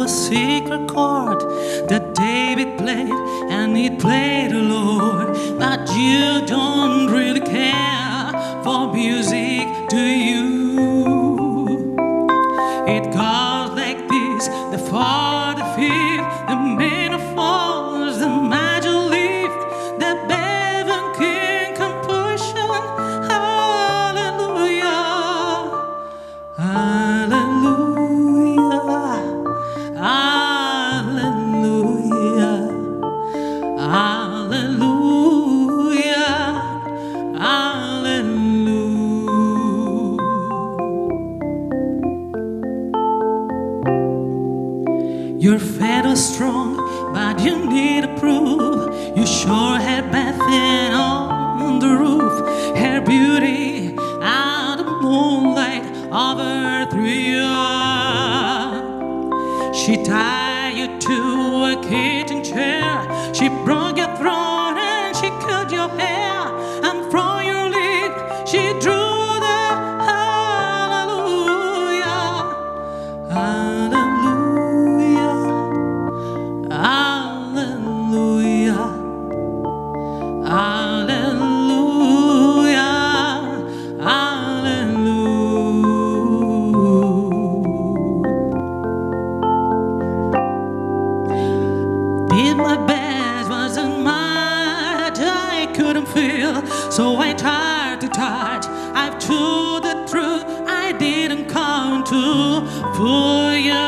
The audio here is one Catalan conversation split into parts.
a secret chord that David played, and he played the Lord. But you don't really care for music, do you? It goes like this: the fourth, the fifth, the minor falls, the major lift, the Bevan King composition. Hallelujah, hallelujah, hallelujah, hallelujah, hallelujah. Your faith was strong, but you need a proof. You sure had Bethany on the roof. Her beauty out of moonlight overthrew you. She tied you to a kitchen chair. She broke your throne and she cut your hair. And from your lip she drew the hallelujah, hallelujah, hallelujah, hallelujah, hallelujah. Did my best, wasn't much I couldn't feel, so I tried to touch. I've told the truth, I didn't come to fool you.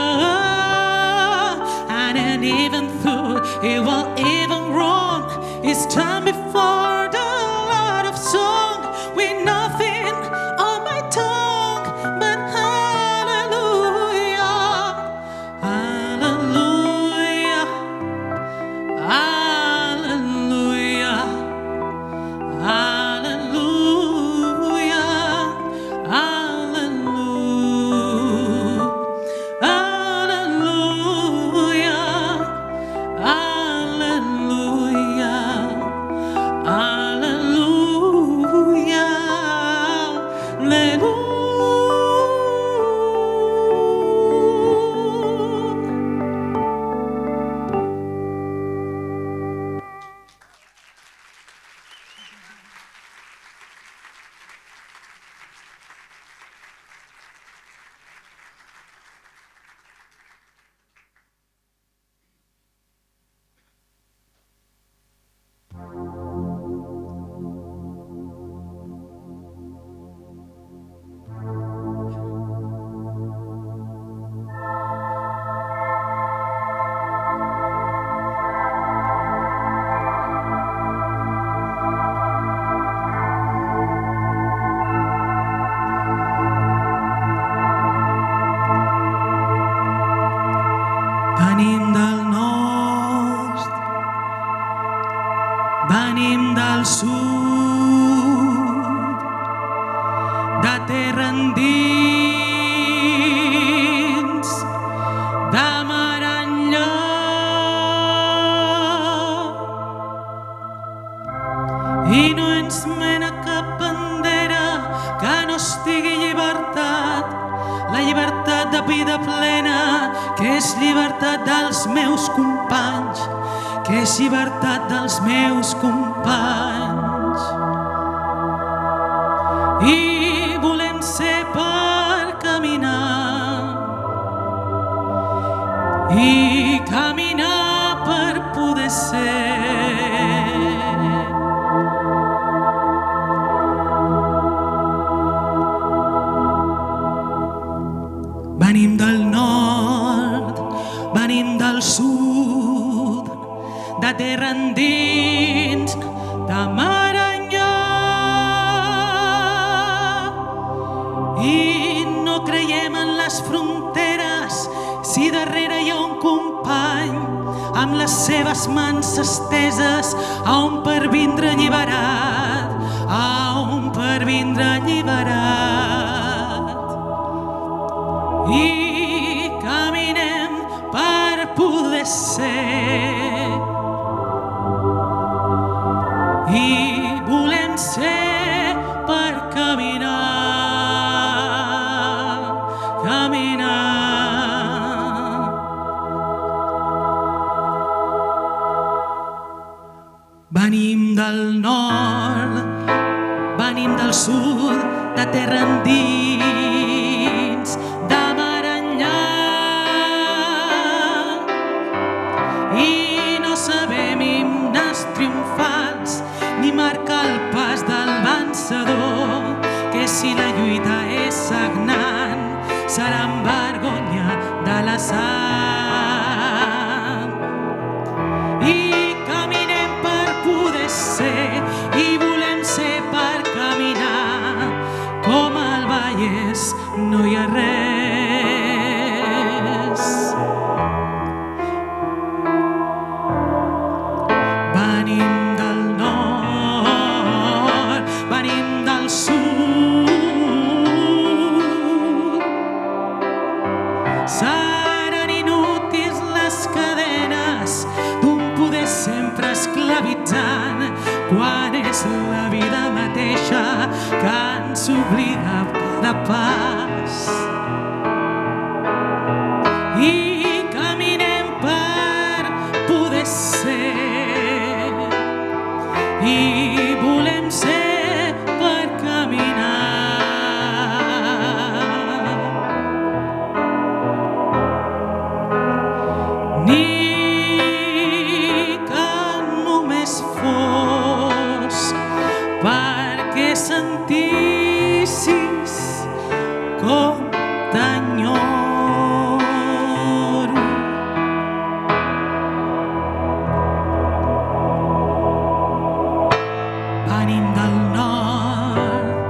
I didn't even thought it was even wrong. It's time before the Lord of song, with nothing on my tongue but hallelujah, hallelujah, hallelujah, hallelujah, hallelujah, hallelujah, hallelujah, hallelujah. Venim del nord, venim del sud, de terra endins, de mar enllà. I no ens mena cap bandera que no estigui llibertat, la llibertat de vida plena, que és llibertat dels meus companys, que és llibertat dels meus companys. I volem ser per caminar, i caminar per poder ser. Venim del nord, venim del sud, de terra endins, de mar enllà. I no creiem en les fronteres, si darrere hi ha un company amb les seves mans esteses a on per vindre alliberat, a on per vindre alliberat. I caminem per poder ser, i volem ser per caminar, caminar, Venim del nord, venim del sud, de terra endins, de mar enllà. I no sabem himnes triomfals, ni marcar el pas del vencedor, que si la lluita és sagnant, serà en vergonya de la sang. I caminem per poder ser, i volem ser per caminar. Com al Vallès no hi ha res. Venim del nord, venim del sud. Seran inútils les cadenes d'un poder sempre esclavitzant, quan és la vida mateixa que ens obliga a cada pas. I caminem per poder ser, i volem ser per caminar. Ni que només fos perquè sentissis com t'enyoro. Venim del nord,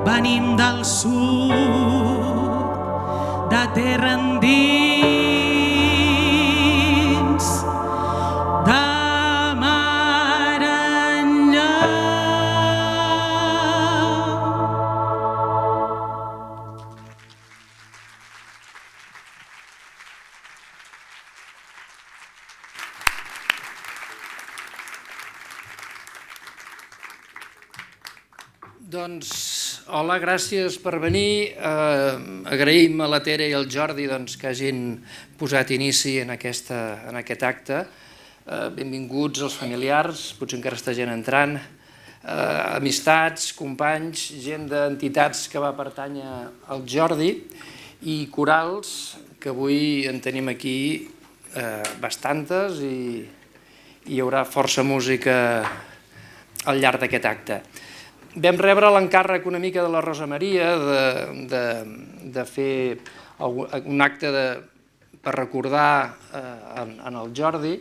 venim del sud, de terra endins, de mar enllà. Doncs, hola, gràcies per venir. Agraïm a la Tere i al Jordi que hagin posat inici en aquest acte. Benvinguts els familiars, potser encara està gent entrant, amistats, companys, gent d'entitats que va pertànyer al Jordi i corals, que avui en tenim aquí bastantes i hi haurà força música al llarg d'aquest acte. Vam rebre l'encàrrec una mica de la Rosa Maria de fer un acte per recordar en el Jordi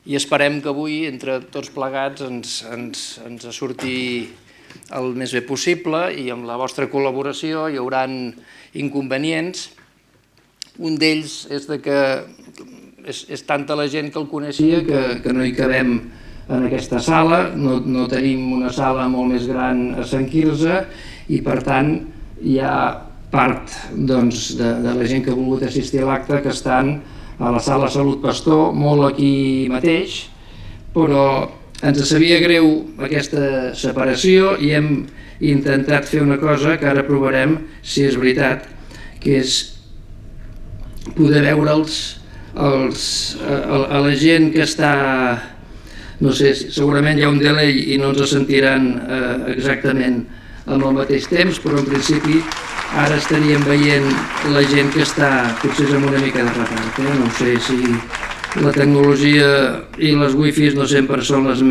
i esperem que avui, entre tots plegats, ens surti el més bé possible i amb la vostra col·laboració hi haurà inconvenients. Un d'ells és que és tanta la gent que el coneixia que no hi cabem en aquesta sala, no tenim una sala molt més gran a Sant Quirze i per tant hi ha part de la gent que ha volgut assistir a l'acte que estan a la sala Salut Pastor, molt aquí mateix, però ens sabia greu aquesta separació i hem intentat fer una cosa que ara provarem si és veritat, que és poder veure'ls a la gent que està... No sé, segurament hi ha un delay i no ens sentiran exactament amb el mateix temps, però en principi ara estaríem veient la gent que està potser amb una mica de retard. No sé si la tecnologia i les wifis no sempre són les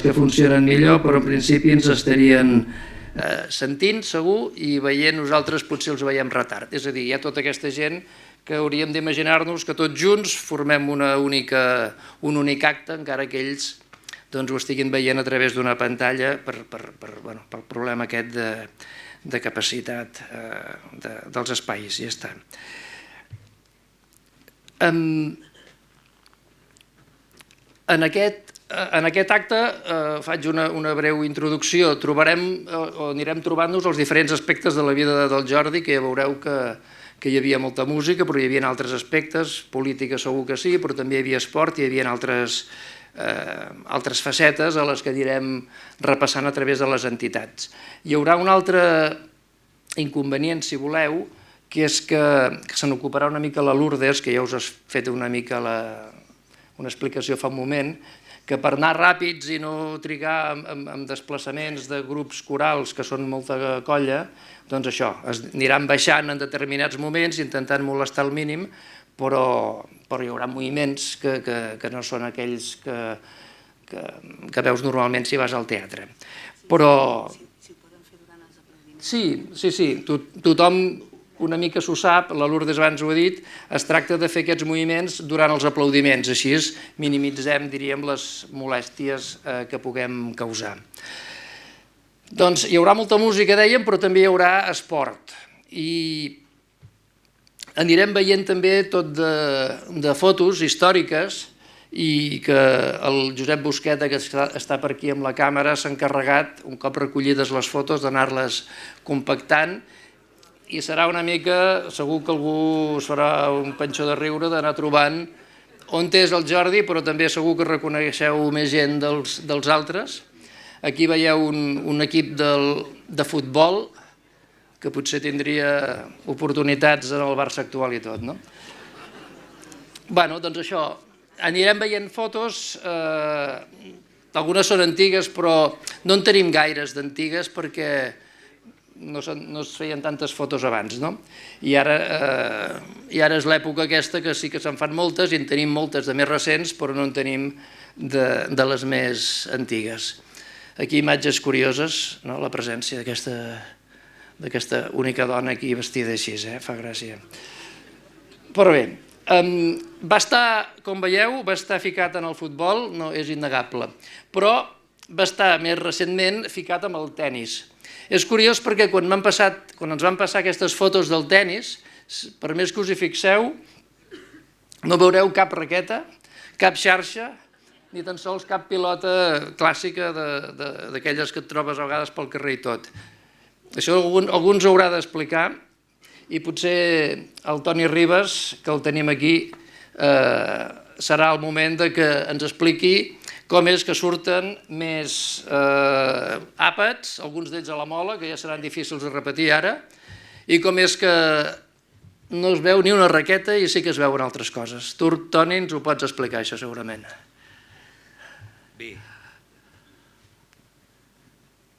que funcionen millor, però en principi ens estarien sentint segur i veient nosaltres potser els veiem retard. És a dir, hi ha tota aquesta gent que hauríem d'imaginar-nos que tots junts formem un únic acte, encara que ells ho estiguin veient a través d'una pantalla pel problema aquest de capacitat dels espais. Ja està. En aquest acte faig una breu introducció. Anirem trobant-nos els diferents aspectes de la vida del Jordi, que ja veureu que hi havia molta música, però hi havia altres aspectes, política segur que sí, però també hi havia esport, hi havia altres facetes a les que anirem repassant a través de les entitats. Hi haurà un altre inconvenient, si voleu, que és que se n'ocuparà una mica la Lourdes, que ja us has fet una mica una explicació fa un moment, que per anar ràpids i no trigar en desplaçaments de grups corals que són molta colla, doncs això, es aniran baixant en determinats moments intentant molestar al mínim, però hi haurà moviments que no són aquells que veus normalment si vas al teatre. Però sí, tothom una mica s'ho sap, la Lourdes abans ho ha dit, es tracta de fer aquests moviments durant els aplaudiments, així minimitzem, diríem, les molèsties que puguem causar. Doncs hi haurà molta música, dèiem, però també hi haurà esport. I anirem veient també tot de fotos històriques i que el Josep Busqueta, que està per aquí amb la càmera, s'ha encarregat, un cop recollides les fotos, d'anar-les compactant, i serà una mica, segur que algú es farà un panxó de riure d'anar trobant on és el Jordi, però també segur que reconeixeu més gent dels altres. Aquí veieu un equip de futbol que potser tindria oportunitats en el Barça actual i tot, no? Bé, doncs això, anirem veient fotos, algunes són antigues, però no en tenim gaires d'antigues perquè no es feien tantes fotos abans, no? I ara és l'època aquesta que sí que se'n fan moltes i en tenim moltes de més recents, però no en tenim de les més antigues. Aquí imatges curioses, la presència d'aquesta única dona aquí vestida així, fa gràcia. Però bé, va estar, com veieu, va estar ficat en el futbol, no és innegable, però va estar més recentment ficat amb el tennis. És curiós perquè quan ens van passar aquestes fotos del tennis, per més que us hi fixeu, no veureu cap raqueta, cap xarxa, ni tan sols cap pilota clàssica d'aquelles que et trobes a vegades pel carrer i tot. Això algú ens ho haurà d'explicar i potser el Toni Ribas, que el tenim aquí, serà el moment que ens expliqui com és que surten més àpats, alguns d'ells a la mola, que ja seran difícils de repetir ara, i com és que no es veu ni una raqueta i sí que es veuen altres coses. Tu, Toni, ens ho pots explicar, això, segurament. Bé.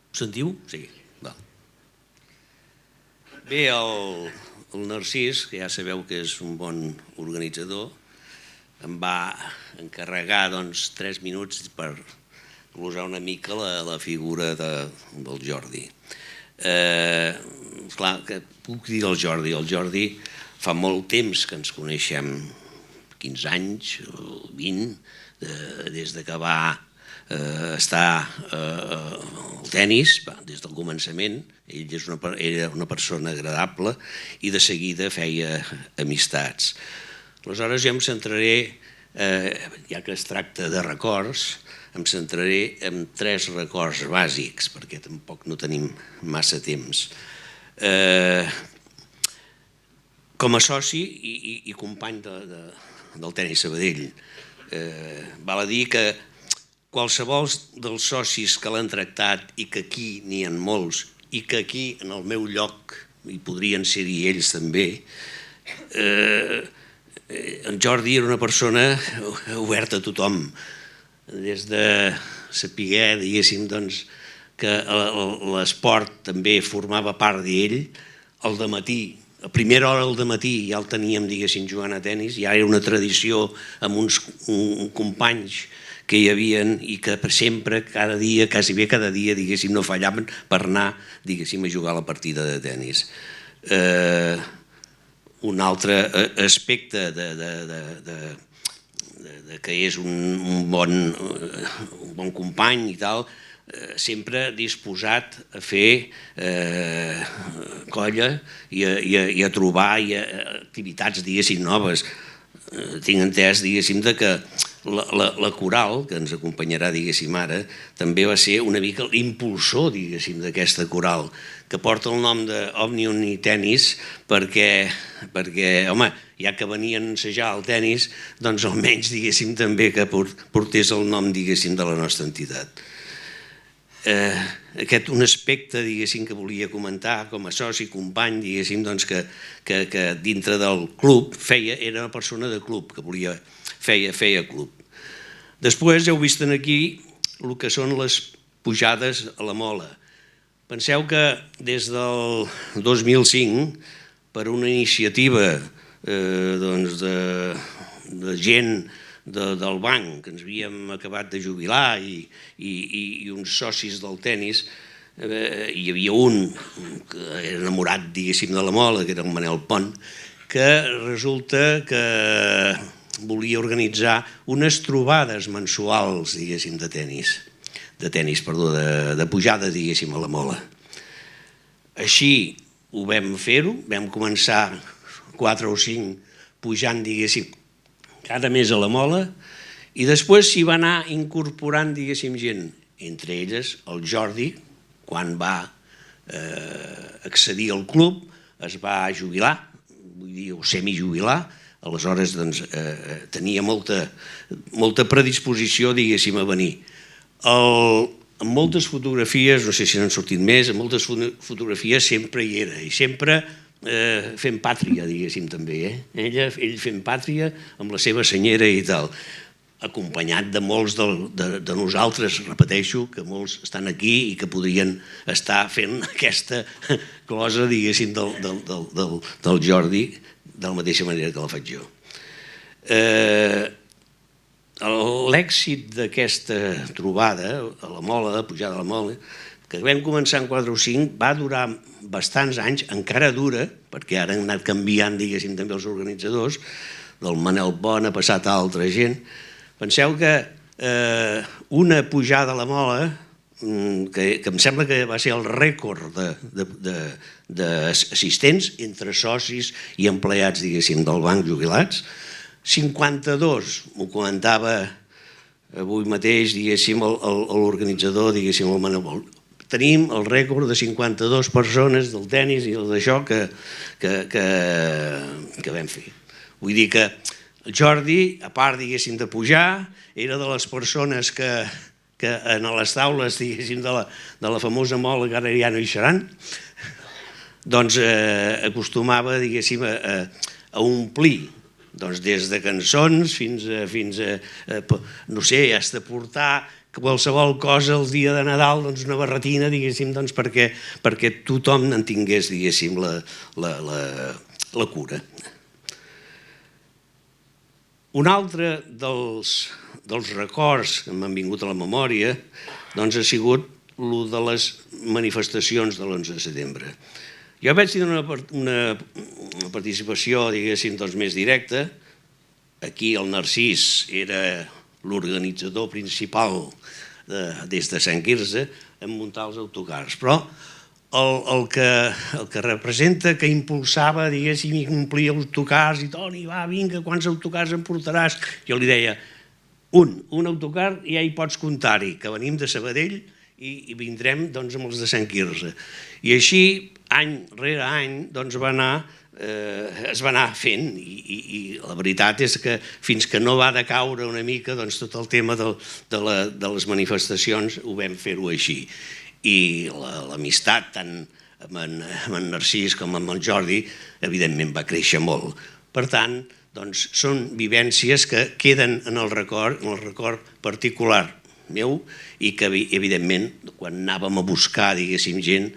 Ho sentiu? Sí. Bé, el Narcís, que ja sabeu que és un bon organitzador, em va encarregar 3 minuts per glosar una mica la figura del Jordi. Clar, que puc dir del Jordi. El Jordi fa molt temps que ens coneixem, 15 anys, 20, des que va estar al tennis, des del començament. Ell era una persona agradable i de seguida feia amistats. Aleshores jo em centraré, ja que es tracta de records, em centraré en 3 records bàsics, perquè tampoc no tenim massa temps. Com a soci i company del Tenis Sabadell, val a dir que qualsevol dels socis que l'han tractat i que aquí n'hi ha molts i que aquí en el meu lloc hi podrien ser-hi ells també, en Jordi era una persona oberta a tothom, des de saber, diguéssim, que l'esport també formava part d'ell. Al dematí, a primera hora del dematí ja el teníem, diguéssim, jugant a tennis, ja era una tradició amb uns companys que hi havia i que sempre, cada dia, quasi bé cada dia, diguéssim, no fallaven per anar, diguéssim, a jugar a la partida de tennis. Un altre aspecte que és un bon company i tal, sempre disposat a fer colla i a trobar activitats, diguéssim, noves. Tinc entès, diguéssim, que la coral, que ens acompanyarà, diguéssim, ara, també va ser una mica l'impulsor, diguéssim, d'aquesta coral, que porta el nom d'Òmnium i Tenis perquè, home, ja que venien a ensejar el tenis, doncs almenys, diguéssim, també que portés el nom, diguéssim, de la nostra entitat. Aquest un aspecte, diguéssim, que volia comentar com a soci, company, diguéssim, doncs que dintre del club era una persona de club, que feia club. Després heu vist aquí el que són les pujades a la Mola. Penseu que des del 2005, per una iniciativa de gent del banc, que ens havíem acabat de jubilar, i uns socis del tennis, hi havia un que era enamorat, diguéssim, de la Mola, que era el Manel Pont, que resulta que volia organitzar unes trobades mensuals, diguéssim, de pujada, diguéssim, a la Mola. Així ho vam fer-ho, vam començar 4 o 5 pujant, diguéssim, cada mes a la Mola, i després s'hi va anar incorporant, diguéssim, gent, entre elles el Jordi, quan va accedir al club, es va jubilar, vull dir, o semijubilar, aleshores tenia molta predisposició, diguéssim, a venir. En moltes fotografies, no sé si n'han sortit més, en moltes fotografies sempre hi era, i sempre fent pàtria, diguéssim, també. Ell fent pàtria amb la seva senyera i tal, acompanyat de molts de nosaltres, repeteixo, que molts estan aquí i que podrien estar fent aquesta closa, diguéssim, del Jordi, de la mateixa manera que la faig jo. L'èxit d'aquesta trobada, a la Mola, de pujada a la Mola, que vam començar en 4 o 5, va durar bastants anys, encara dura, perquè ara han anat canviant, diguéssim, també els organitzadors, del Manel Pont ha passat a altra gent. Penseu que una pujada a la Mola, que em sembla que va ser el rècord d'assistents entre socis i empleats, diguéssim, del banc jubilats, 52, m'ho comentava avui mateix, diguéssim, l'organitzador, diguéssim, el Manel Pont. Tenim el rècord de 52 persones del tennis i d'això que vam fer. Vull dir que el Jordi, a part, diguéssim, de pujar, era de les persones que en les taules, diguéssim, de la famosa Mola, que ara ja no hi seran, doncs acostumava, diguéssim, a omplir, des de cançons fins a, no sé, has de portar qualsevol cosa el dia de Nadal, una barretina, diguéssim, perquè tothom en tingués, diguéssim, la cura. Un altre dels records que m'han vingut a la memòria ha sigut el de les manifestacions de l'11 de setembre. Jo vaig tenir una participació, diguéssim, més directa. Aquí el Narcís era l'organitzador principal des de Sant Quirze en muntar els autocars, però el que representa, que impulsava, diguéssim, i complia autocars i Toni, va, vinga, quants autocars em portaràs? Jo li deia, un autocar ja hi pots comptar-hi, que venim de Sabadell i vindrem amb els de Sant Quirze. I així, any rere any, es va anar fent, i la veritat és que fins que no va decaure una mica tot el tema de les manifestacions ho vam fer-ho així. I l'amistat tant amb en Narcís com amb el Jordi evidentment va créixer molt. Per tant, són vivències que queden en el record particular meu i que evidentment quan anàvem a buscar, diguéssim, gent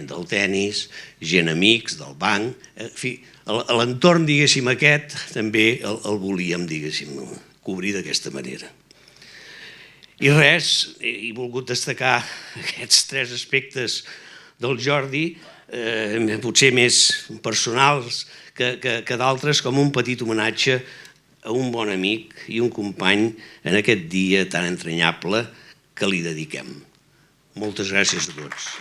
del tennis, gent amics del banc, en fi, l'entorn, diguéssim, aquest també el volíem, diguéssim, cobrir d'aquesta manera. I res, he volgut destacar aquests 3 aspectes del Jordi, potser més personals que d'altres, com un petit homenatge a un bon amic i un company en aquest dia tan entranyable que li dediquem. Moltes gràcies a tots.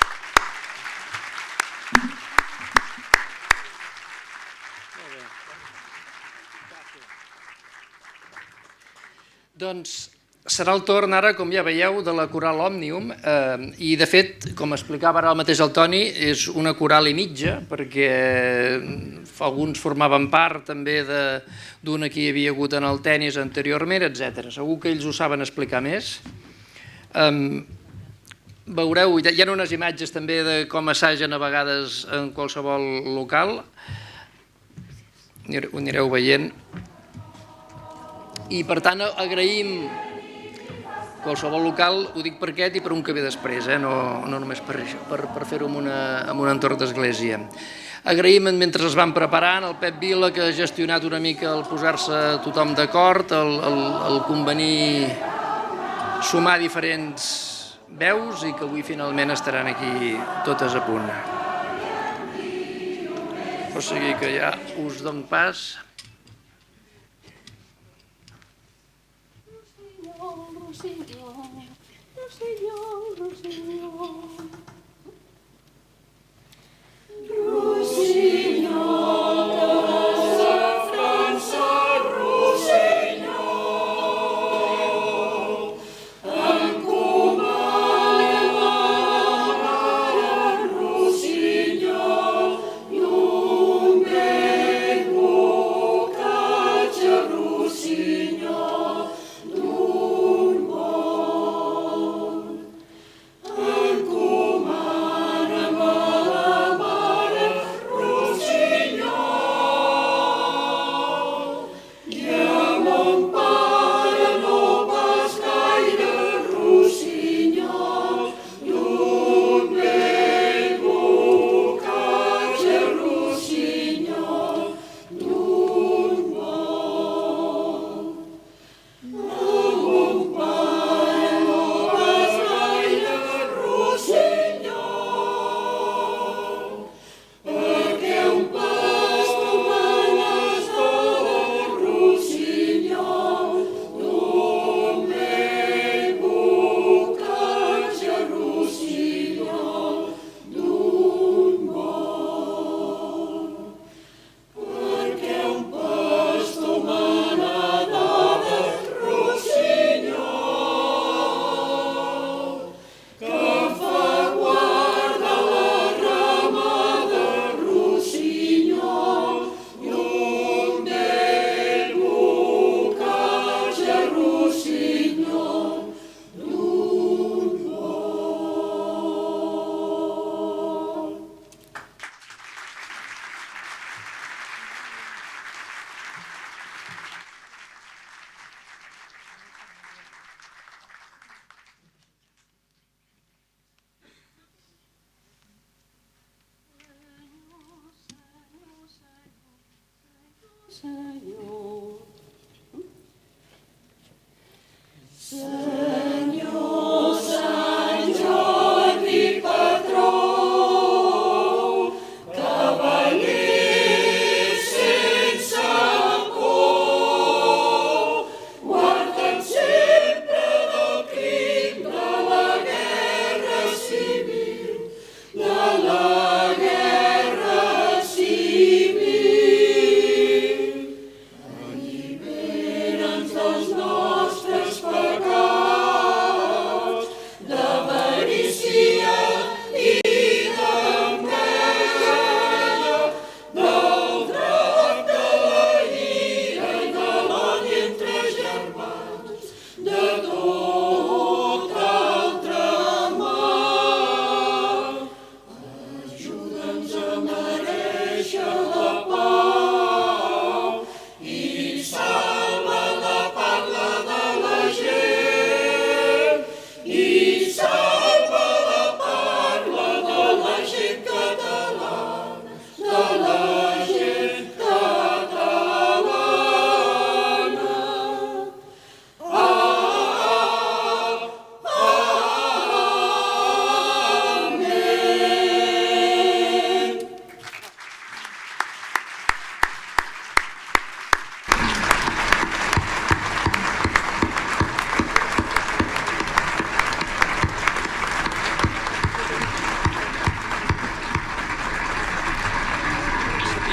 Doncs serà el torn ara, com ja veieu, de la coral Òmnium i, de fet, com explicava ara el mateix el Toni, és una coral i mitja perquè alguns formaven part també d'una que hi havia hagut en el tennis anteriorment, etc. Segur que ells ho saben explicar més. Veureu, hi ha unes imatges també de com assagen a vegades en qualsevol local, ho anireu veient. I per tant agraïm qualsevol local, ho dic per aquest i per un que ve després, no només per això, per fer-ho en un entorn d'església. Agraïm, mentre es van preparant, el Pep Vila, que ha gestionat una mica el posar-se tothom d'acord, el convenir sumar diferents veus i que avui finalment estaran aquí totes a punt. O sigui que ja us dono pas.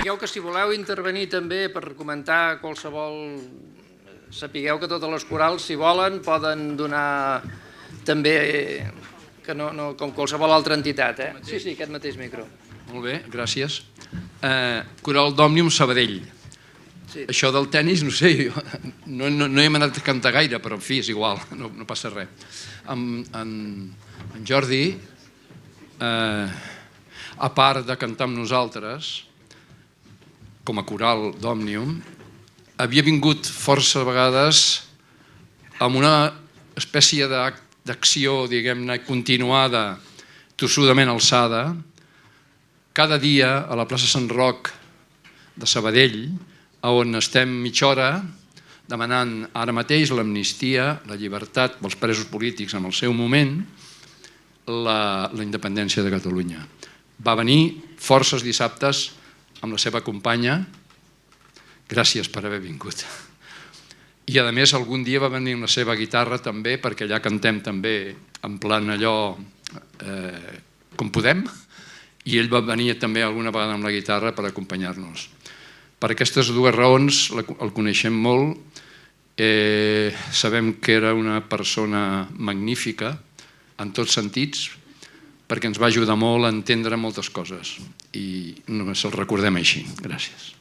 Sapigueu que si voleu intervenir també per comentar qualsevol... Sapigueu que totes les corals, si volen, poden donar també, que no com qualsevol altra entitat. Sí, aquest mateix micro. Molt bé, gràcies. Coral d'Òmnium Sabadell. Això del tennis, no sé, no hi hem anat a cantar gaire, però en fi, és igual, no passa res. En Jordi, a part de cantar amb nosaltres, com a coral d'Òmnium, havia vingut força vegades amb una espècie d'acció, diguem-ne, continuada, tossudament alçada, cada dia a la plaça Sant Roc de Sabadell, on estem mitja hora demanant ara mateix l'amnistia, la llibertat pels presos polítics en el seu moment, la independència de Catalunya. Va venir forces dissabtes amb la seva companya. Gràcies per haver vingut. I a més algun dia va venir amb la seva guitarra també, perquè allà cantem també en plan allò com podem, i ell va venir també alguna vegada amb la guitarra per acompanyar-nos. Per aquestes dues raons el coneixem molt, sabem que era una persona magnífica en tots sentits, perquè ens va ajudar molt a entendre moltes coses i només el recordem així. Gràcies.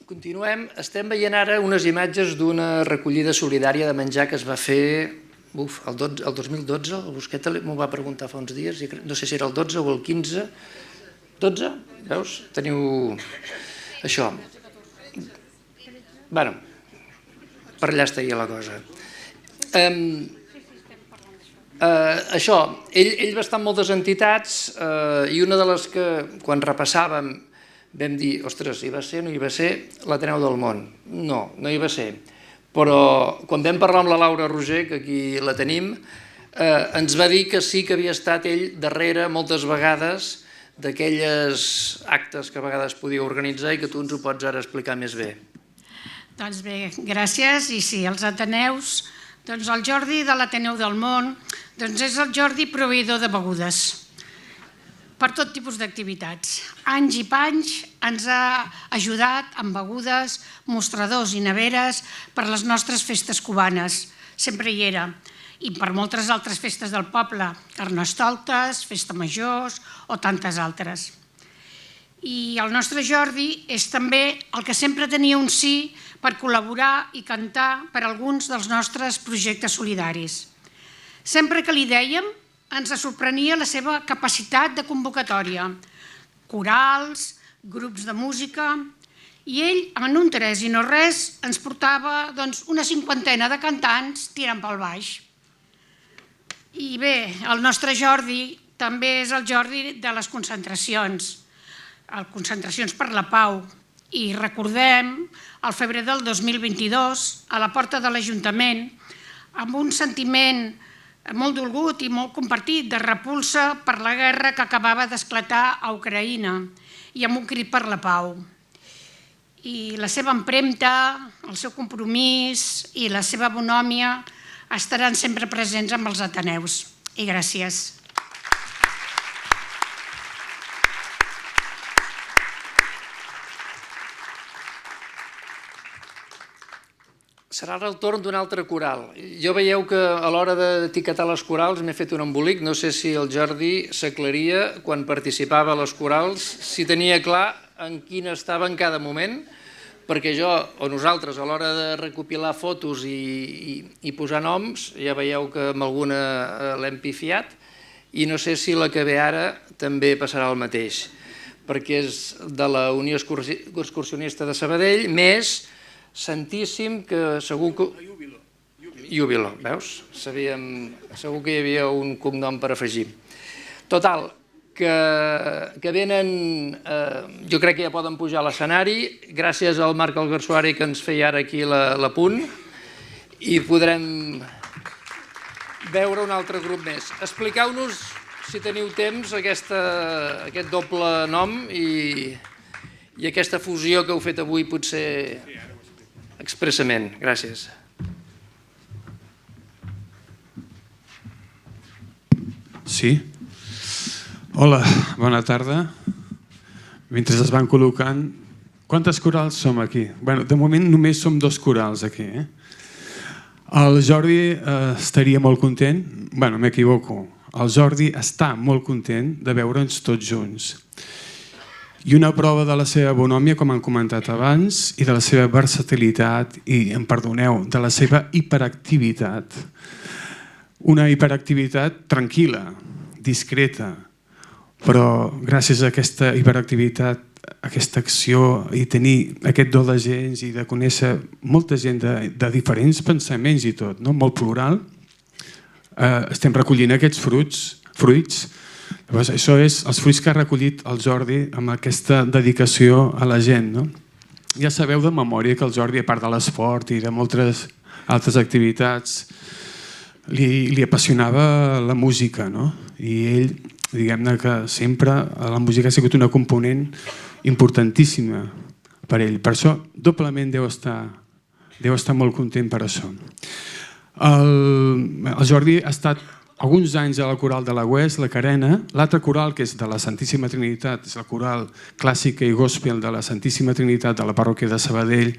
Continuem. Estem veient ara unes imatges d'una recollida solidària de menjar que es va fer el 2012. El Busqueta m'ho va preguntar fa uns dies, no sé si era el 12 o el 15. 12? Veus? Teniu això. Bé, per allà estaria la cosa. Això, ell va estar en moltes entitats i una de les que, quan repassàvem, vam dir, ostres, hi va ser o no hi va ser l'Ateneu del Món? No, no hi va ser. Però quan vam parlar amb la Laura Roger, que aquí la tenim, ens va dir que sí que havia estat ell darrere moltes vegades d'aquelles actes que a vegades podia organitzar i que tu ens ho pots ara explicar més bé. Doncs bé, gràcies. I sí, els Ateneus, doncs el Jordi de l'Ateneu del Món és el Jordi proveïdor de begudes per tot tipus d'activitats. Anys i panys ens ha ajudat amb begudes, mostradors i neveres per les nostres festes cubanes. Sempre hi era. I per moltes altres festes del poble, carnestoltes, festa majors o tantes altres. I el nostre Jordi és també el que sempre tenia un sí per col·laborar i cantar per alguns dels nostres projectes solidaris. Sempre que li dèiem, ens sorprenia la seva capacitat de convocatòria. Corals, grups de música, i ell, en un tres i no res, ens portava una cinquantena de cantants tirant pel baix. I bé, el nostre Jordi també és el Jordi de les concentracions per la Pau. I recordem, al febrer del 2022, a la porta de l'Ajuntament, amb un sentiment molt dolgut i molt compartit de repulsa per la guerra que acabava d'esclatar a Ucraïna i amb un crit per la pau. I la seva empremta, el seu compromís i la seva bonhòmia estaran sempre presents amb els Ateneus. I gràcies. Serà el torn d'un altre coral. Jo veieu que a l'hora d'etiquetar les corals m'he fet un embolic. No sé si el Jordi s'aclaria quan participava a les corals, si tenia clar en quina estava en cada moment, perquè jo o nosaltres a l'hora de recopilar fotos i posar noms, ja veieu que amb alguna l'hem pifiat, i no sé si la que ve ara també passarà el mateix, perquè és de la Unió Excursionista de Sabadell, més Santíssim, que segur que... Júbilo, veus? Segur que hi havia un cognom per afegir. Total, que venen... Jo crec que ja poden pujar a l'escenari, gràcies al Marc Algarsuari que ens feia ara aquí l'apunt, i podrem veure un altre grup més. Expliqueu-nos, si teniu temps, aquest doble nom i aquesta fusió que heu fet avui, potser expressament. Gràcies. Sí. Hola, bona tarda. Mentre es van col·locant... Quantes corals som aquí? De moment només som 2 corals aquí. El Jordi estaria molt content, m'equivoco, el Jordi està molt content de veure'ns tots junts. I una prova de la seva bonhòmia, com han comentat abans, i de la seva versatilitat i, em perdoneu, de la seva hiperactivitat. Una hiperactivitat tranquil·la, discreta, però gràcies a aquesta hiperactivitat, aquesta acció i tenir aquest do de gens i de conèixer molta gent de diferents pensaments i tot, no? Molt plural, estem recollint aquests fruits. Llavors, això és els fruits que ha recollit el Jordi amb aquesta dedicació a la gent. No? Ja sabeu de memòria que el Jordi, a part de l'esport i de moltes altres activitats, li apassionava la música. No? I ell, diguem-ne que sempre la música ha sigut una component importantíssima per ell. Per això, doblement deu estar molt content per això. El Jordi ha estat alguns anys a la coral de la UES, la Carena. L'altre coral, que és de la Santíssima Trinitat, és la coral clàssica i gospel de la Santíssima Trinitat de la parròquia de Sabadell,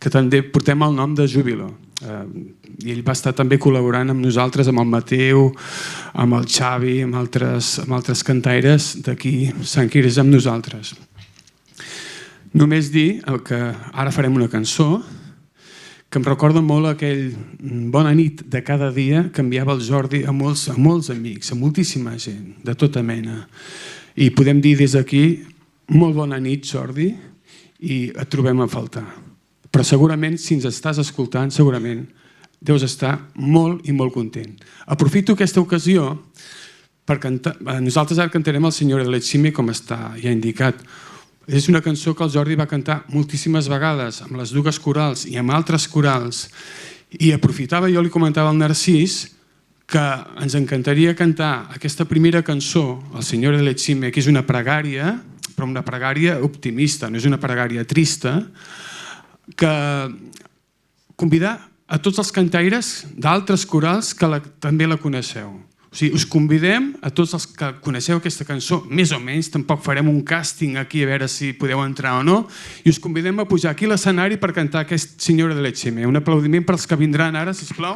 que també portem el nom de Júbilo. I ell va estar també col·laborant amb nosaltres, amb el Mateu, amb el Xavi, amb altres cantaires d'aquí, Sant Quirze, amb nosaltres. Només dir que ara farem una cançó que em recorda molt aquell bona nit de cada dia que enviava el Jordi a molts amics, a moltíssima gent, de tota mena. I podem dir des d'aquí, molt bona nit, Jordi, i et trobem a faltar. Però segurament, si ens estàs escoltant, segurament deus estar molt i molt content. Aprofito aquesta ocasió per cantar. Nosaltres ara cantarem el Signore dell'Ecime, com està ja indicat. És una cançó que el Jordi va cantar moltíssimes vegades amb les dues corals i amb altres corals, i aprofitava, jo li comentava al Narcís que ens encantaria cantar aquesta primera cançó, el Signore dell'Ecime, que és una pregària, però una pregària optimista, no és una pregària trista, que convidar a tots els cantaires d'altres corals que també la coneixeu. O sigui, us convidem a tots els que coneixeu aquesta cançó, més o menys, tampoc farem un càsting aquí a veure si podeu entrar o no, i us convidem a pujar aquí a l'escenari per cantar aquest Signore dell'Ecime. Un aplaudiment per als que vindran ara, sisplau.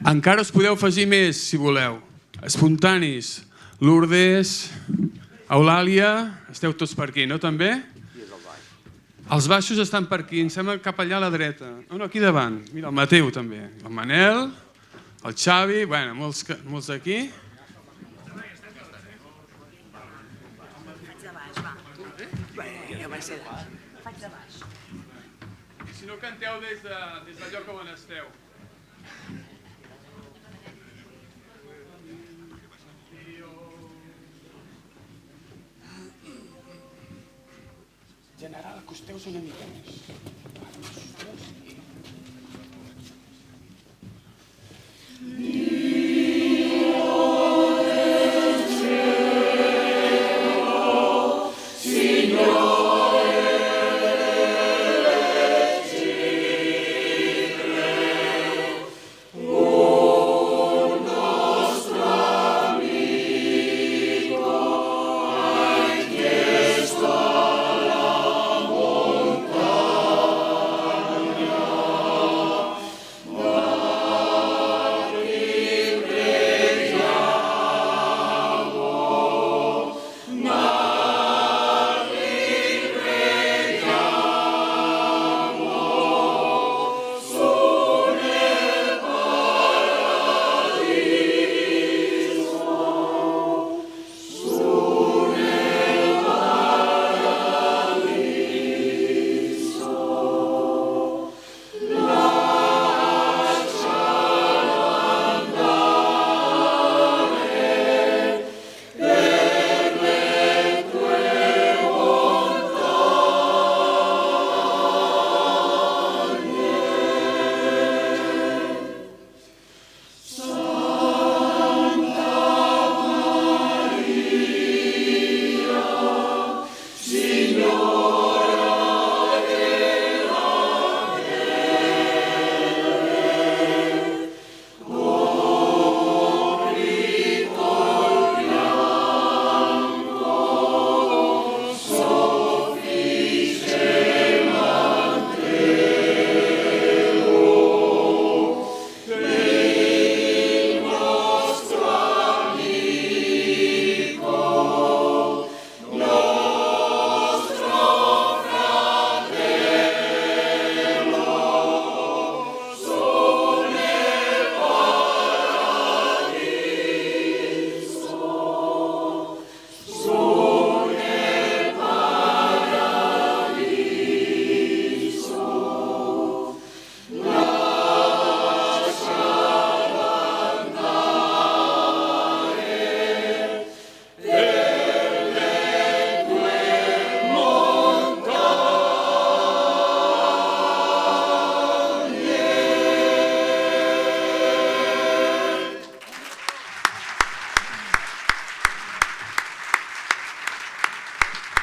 Encara us podeu afegir més, si voleu. Espontanis. Lourdes, Eulàlia, esteu tots per aquí, no també? Els baixos estan per aquí, em sembla cap allà a la dreta. No, aquí davant. Mira, el Mateu també. El Manel, el Xavi, bueno, molts d'aquí. Faig de baix, va. Ja vaig ser de baix. Faig de baix. I si no, canteu des d'allò com on esteu. General, acosteu-vos una mica més.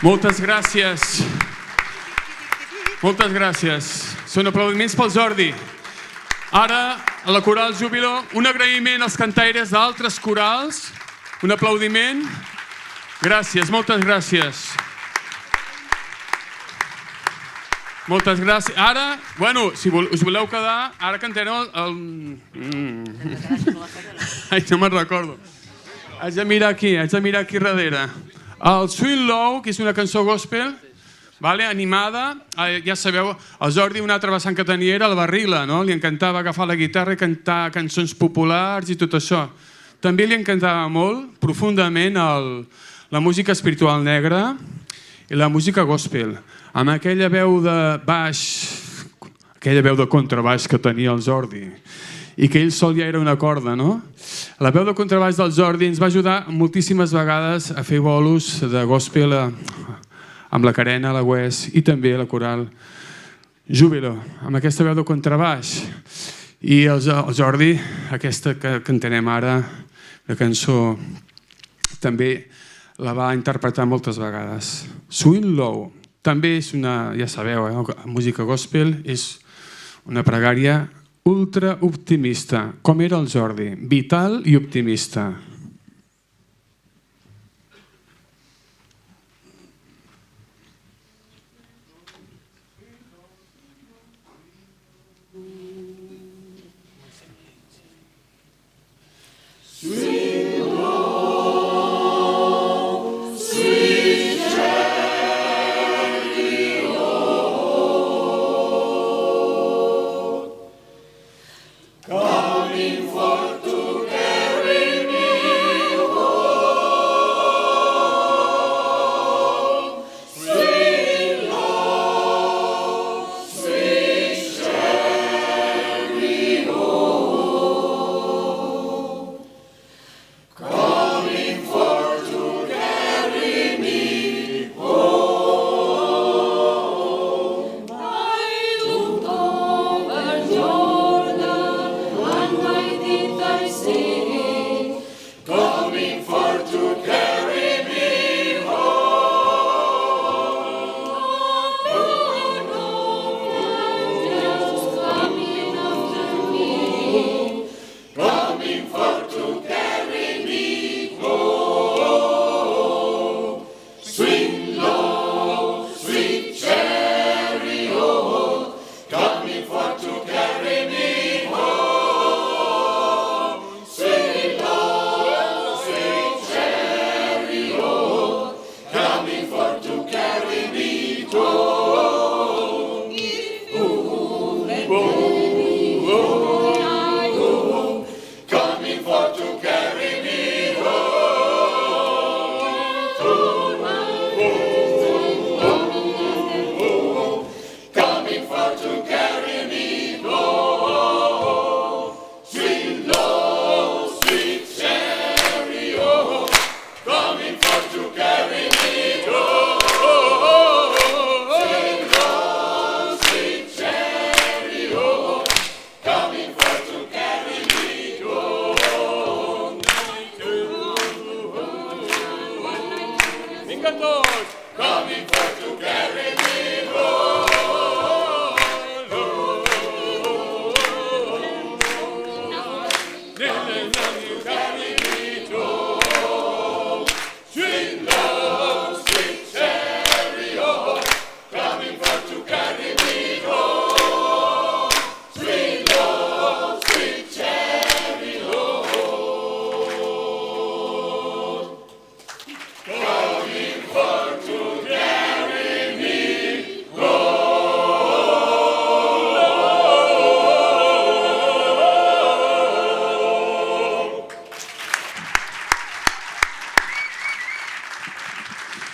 Moltes gràcies. Moltes gràcies. Són aplaudiments pel Jordi. Ara, a la Coral Júbilo, un agraïment als cantaires d'altres corals. Un aplaudiment. Gràcies, moltes gràcies. Moltes gràcies. Ara, bueno, si us voleu quedar, ara cantareu el... Ai, no me'n recordo. Haig de mirar aquí darrere. El Swing Low, que és una cançó gospel, animada, ja sabeu, el Jordi una altra vessant que tenia era el Barrila, no? Li encantava agafar la guitarra i cantar cançons populars i tot això. També li encantava molt, profundament, la música espiritual negra i la música gospel, amb aquella veu de baix, aquella veu de contrabaix que tenia el Jordi, i que ell sol ja era una corda, no? La veu de contrabaix del Jordi ens va ajudar moltíssimes vegades a fer bolos de gospel amb la Carena, la Wes i també la Coral Júbilo, amb aquesta veu de contrabaix. I el Jordi, aquesta que cantarem ara, la cançó, també la va interpretar moltes vegades. Swing Low, també és una, ja sabeu, música gospel, és una pregària ultra optimista, com era el Jordi, vital i optimista.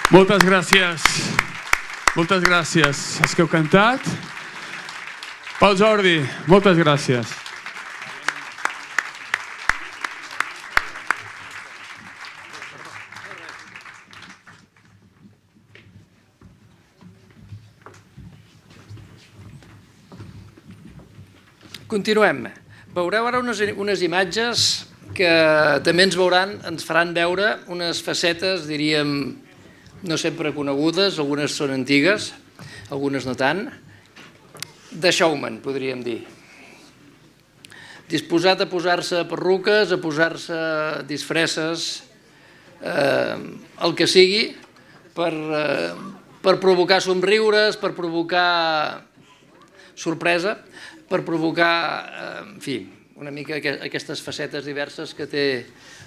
Moltes gràcies. Moltes gràcies als que heu cantat. Pel Jordi, moltes gràcies. Continuem. Veureu ara unes imatges que també ens faran veure unes facetes, diríem, no sempre conegudes, algunes són antigues, algunes no tant, de showman, podríem dir. Disposat a posar-se perruques, a posar-se disfresses, el que sigui, per provocar somriures, per provocar sorpresa, per provocar, en fi, una mica aquestes facetes diverses que té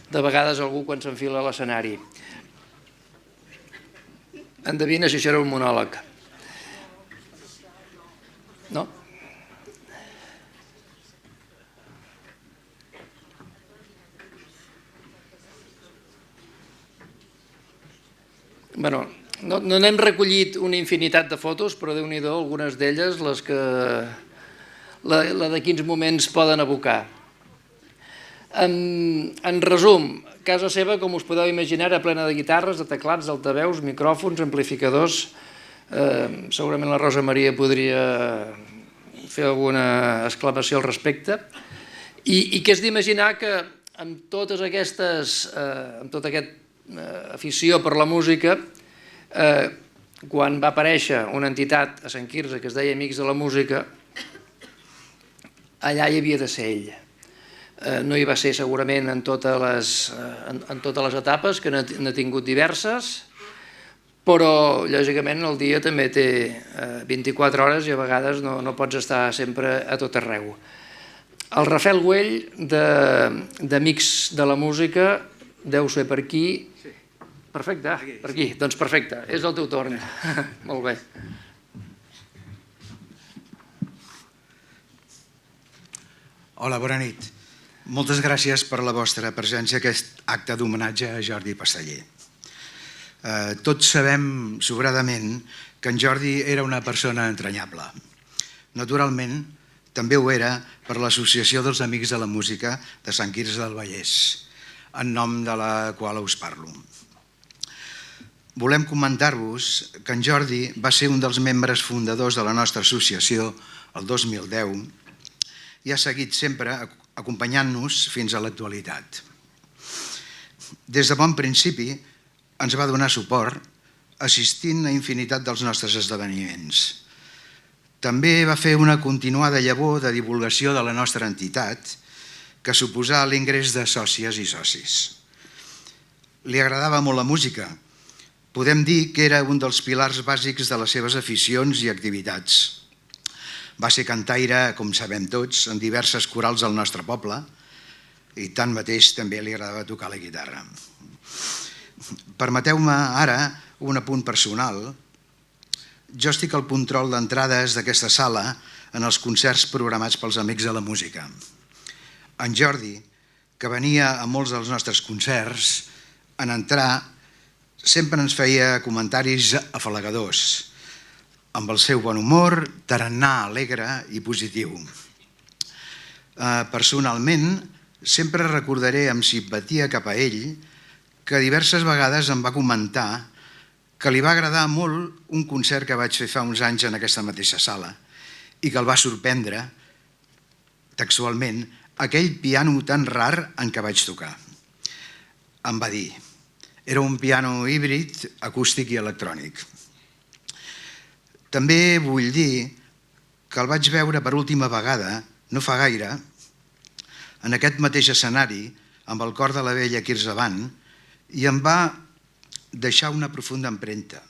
de vegades algú quan s'enfila a l'escenari. Endevina si això era un monòleg. No? Bueno, no n'hem recollit una infinitat de fotos, però Déu-n'hi-do, algunes d'elles, la de quins moments poden evocar. En resum, casa seva, com us podeu imaginar, era plena de guitarres, de teclats, d'altaveus, micròfons, amplificadors. Segurament la Rosa Maria podria fer alguna exclamació al respecte. I que és d'imaginar que amb tota aquesta afició per la música, quan va aparèixer una entitat a Sant Quirze que es deia Amics de la Música, allà hi havia de ser ell. No hi va ser segurament en totes les etapes, que n'ha tingut diverses, però lògicament el dia també té 24 hores i a vegades no pots estar sempre a tot arreu. El Rafael Güell, d'Amics de la Música, deu ser per aquí. Perfecte, per aquí. Doncs perfecte, és el teu torn. Molt bé. Hola, bona nit. Moltes gràcies per la vostra presència a aquest acte d'homenatge a Jordi Pasteller. Tots sabem sobradament que en Jordi era una persona entranyable. Naturalment, també ho era per l'Associació dels Amics de la Música de Sant Quirze del Vallès, en nom de la qual us parlo. Volem comentar-vos que en Jordi va ser un dels membres fundadors de la nostra associació el 2010 i ha seguit sempre acompanyant-nos fins a l'actualitat. Des de bon principi ens va donar suport assistint a infinitat dels nostres esdeveniments. També va fer una continuada llavor de divulgació de la nostra entitat que suposà l'ingrés de sòcies i socis. Li agradava molt la música. Podem dir que era un dels pilars bàsics de les seves aficions i activitats. Va ser cantaire, com sabem tots, en diverses corals del nostre poble i tanmateix també li agradava tocar la guitarra. Permeteu-me ara un apunt personal. Jo estic al control d'entrades d'aquesta sala en els concerts programats pels Amics de la Música. En Jordi, que venia a molts dels nostres concerts, en entrar sempre ens feia comentaris afalagadors, amb el seu bon humor, tarannà alegre i positiu. Personalment, sempre recordaré amb simpatia cap a ell que diverses vegades em va comentar que li va agradar molt un concert que vaig fer fa uns anys en aquesta mateixa sala i que el va sorprendre, textualment, aquell piano tan rar en què vaig tocar. Em va dir, era un piano híbrid, acústic i electrònic. També vull dir que el vaig veure per última vegada, no fa gaire, en aquest mateix escenari, amb el cor de la vella Quirze Band, i em va deixar una profunda empremta.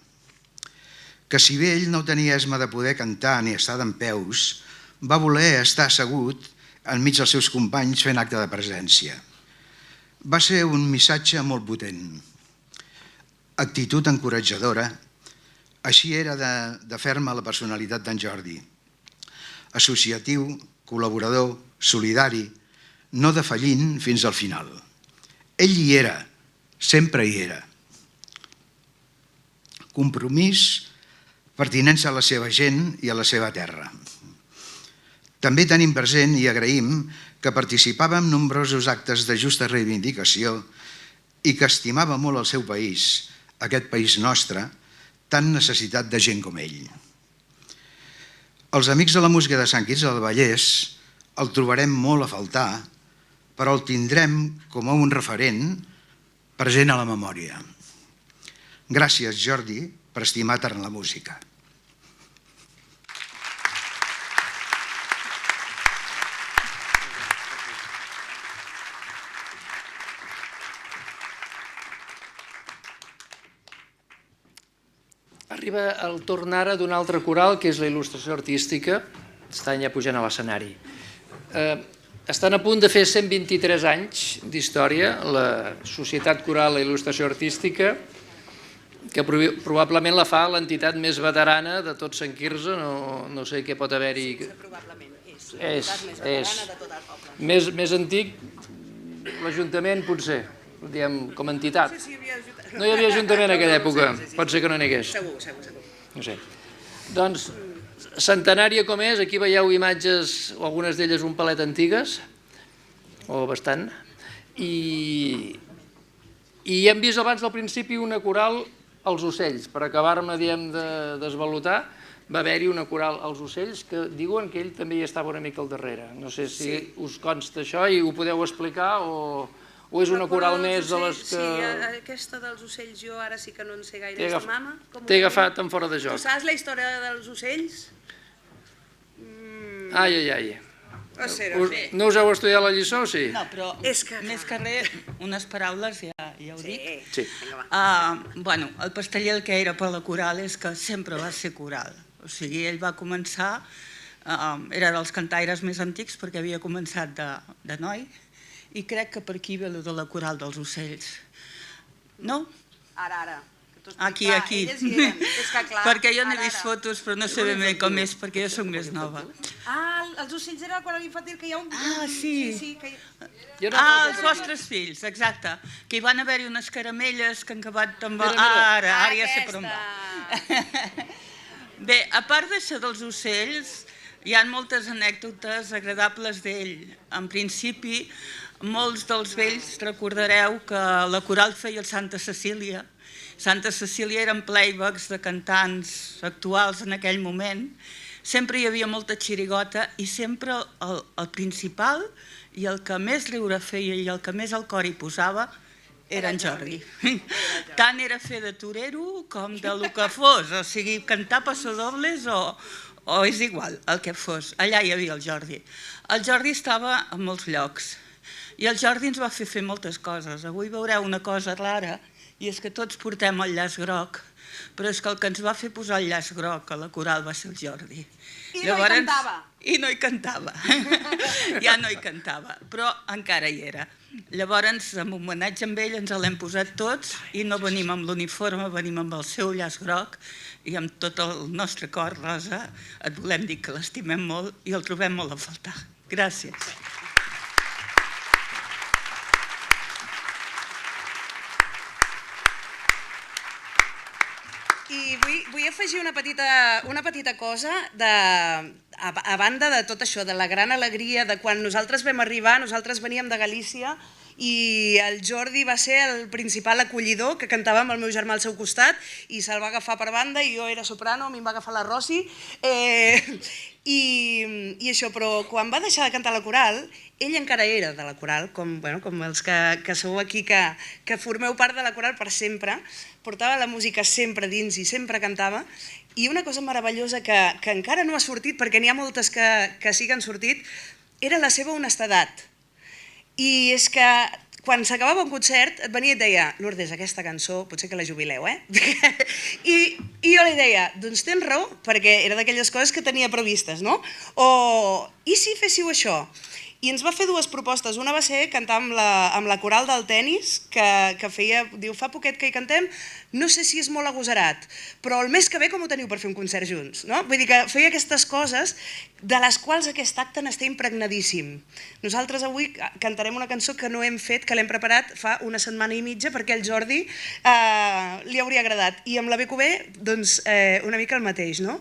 Que si bé ell no tenia esma de poder cantar ni estar dempeus, va voler estar assegut enmig dels seus companys fent acte de presència. Va ser un missatge molt potent. Actitud encoratjadora, així era de ferma la personalitat d'en Jordi. Associatiu, col·laborador, solidari, no defallint fins al final. Ell hi era, sempre hi era. Compromís, pertinença a la seva gent i a la seva terra. També tenim present i agraïm que participava en nombrosos actes de justa reivindicació i que estimava molt el seu país, aquest país nostre, tan necessitat de gent com ell. Els Amics de la Música de Sant Quirze del Vallès el trobarem molt a faltar, però el tindrem com a un referent present a la memòria. Gràcies, Jordi, per estimar tant la música. Arriba el torn ara d'un altre coral, que és la il·lustració artística. Estan ja pujant a l'escenari. Estan a punt de fer 123 anys d'història, la Societat Coral i Il·lustració Artística, que probablement la fa l'entitat més veterana de tot Sant Quirze, no sé què pot haver-hi. Probablement és l'entitat més veterana de tot el poble. Més antic, l'Ajuntament potser, diguem, com a entitat. No hi havia Ajuntament en aquella època, pot ser que no n'hi hagués. Segur. No sé. Doncs, centenària com és, aquí veieu imatges, algunes d'elles un palet antigues, o bastant, i hem vist abans del principi una coral als ocells. Per acabar-me, diguem, de desvalotar, va haver-hi una coral als ocells que diuen que ell també hi estava una mica al darrere. No sé si us consta això i ho podeu explicar o és una coral més de les que... Sí, aquesta dels ocells jo ara sí que no en sé gaire. Mama? T'he agafat en fora de joc. Tu saps la història dels ocells? Ai. O sigui, No us heu estudiat la lliçó o sí? No, però més que res, unes paraules ja ho dic. Sí. Bueno, el Pasteller el que era per la coral és que sempre va ser coral. O sigui, ell va començar, era dels cantaires més antics perquè havia començat de noi, i crec que per aquí ve el de la coral dels ocells. No? Ara. Aquí. Elles hi eren. És que clar... Perquè jo n'he vist fotos, però no sé ben bé com és, perquè jo soc més nova. Els ocells era la coral infantil que hi ha un... Sí. Els vostres fills, exacte. Que hi van haver-hi unes caramelles que han acabat amb... Ara ja sé per on va. Bé, a part d'això dels ocells, hi ha moltes anècdotes agradables d'ell. En principi, molts dels vells recordareu que la coral feia el Santa Cecília. Santa Cecília eren playbacks de cantants actuals en aquell moment. Sempre hi havia molta xirigota i sempre el principal i el que més riure feia i el que més al cor hi posava era en Jordi. Tant era fer de torero com de lo que fos, o sigui, cantar passadobles o és igual, el que fos. Allà hi havia el Jordi. El Jordi estava a molts llocs i el Jordi ens va fer moltes coses. Avui veureu una cosa rara i és que tots portem el llaç groc, però és que el que ens va fer posar el llaç groc a la coral va ser el Jordi. I no hi cantava. I no hi cantava. Ja no hi cantava, però encara hi era. Llavors, en homenatge amb ell, ens l'hem posat tots i no venim amb l'uniforme, venim amb el seu llaç groc i amb tot el nostre cor, Rosa, et volem dir que l'estimem molt i el trobem molt a faltar. Gràcies. I vull afegir una petita cosa a banda de tot això, de la gran alegria de quan nosaltres vam arribar, nosaltres veníem de Galícia i el Jordi va ser el principal acollidor, que cantava amb el meu germà al seu costat i se'l va agafar per banda i jo era soprano, a mi em va agafar la Rossi i això, però quan va deixar de cantar la coral, ell encara era de la coral, com els que sou aquí, que formeu part de la coral per sempre, portava la música sempre dins i sempre cantava, i una cosa meravellosa que encara no ha sortit, perquè n'hi ha moltes que sí que han sortit, era la seva honestedat. I és que quan s'acabava un concert et venia i et deia Lourdes, aquesta cançó potser que la jubileu, I jo li deia, doncs tens raó, perquè era d'aquelles coses que tenia previstes, no? O, i si féssiu això? I ens va fer dues propostes. Una va ser cantar amb la coral del tennis, que feia, diu, fa poquet que hi cantem, no sé si és molt agosarat, però el mes que ve com ho teniu per fer un concert junts? Vull dir que feia aquestes coses de les quals aquest acte n'està impregnadíssim. Nosaltres avui cantarem una cançó que no hem fet, que l'hem preparat fa una setmana i mitja perquè al Jordi li hauria agradat. I amb la BQB, doncs, una mica el mateix, no?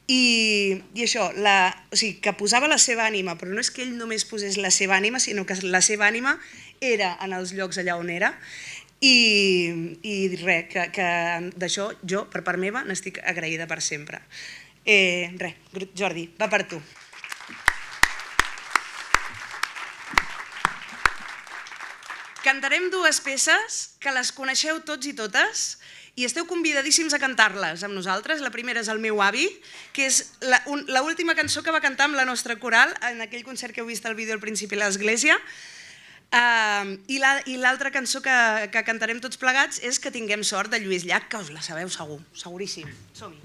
I això, o sigui, que posava la seva ànima, però no és que ell només posés la seva ànima, sinó que la seva ànima era en els llocs allà on era, i res, que d'això jo, per part meva, n'estic agraïda per sempre. Res, Jordi, va per tu. Cantarem dues peces que les coneixeu tots i totes i esteu convidadíssims a cantar-les amb nosaltres. La primera és El meu avi, que és l'última cançó que va cantar amb la nostra coral en aquell concert que heu vist al vídeo al principi a l'església. I l'altra cançó que cantarem tots plegats és Que tinguem sort, de Lluís Llach, que us la sabeu segur, seguríssim. Som-hi.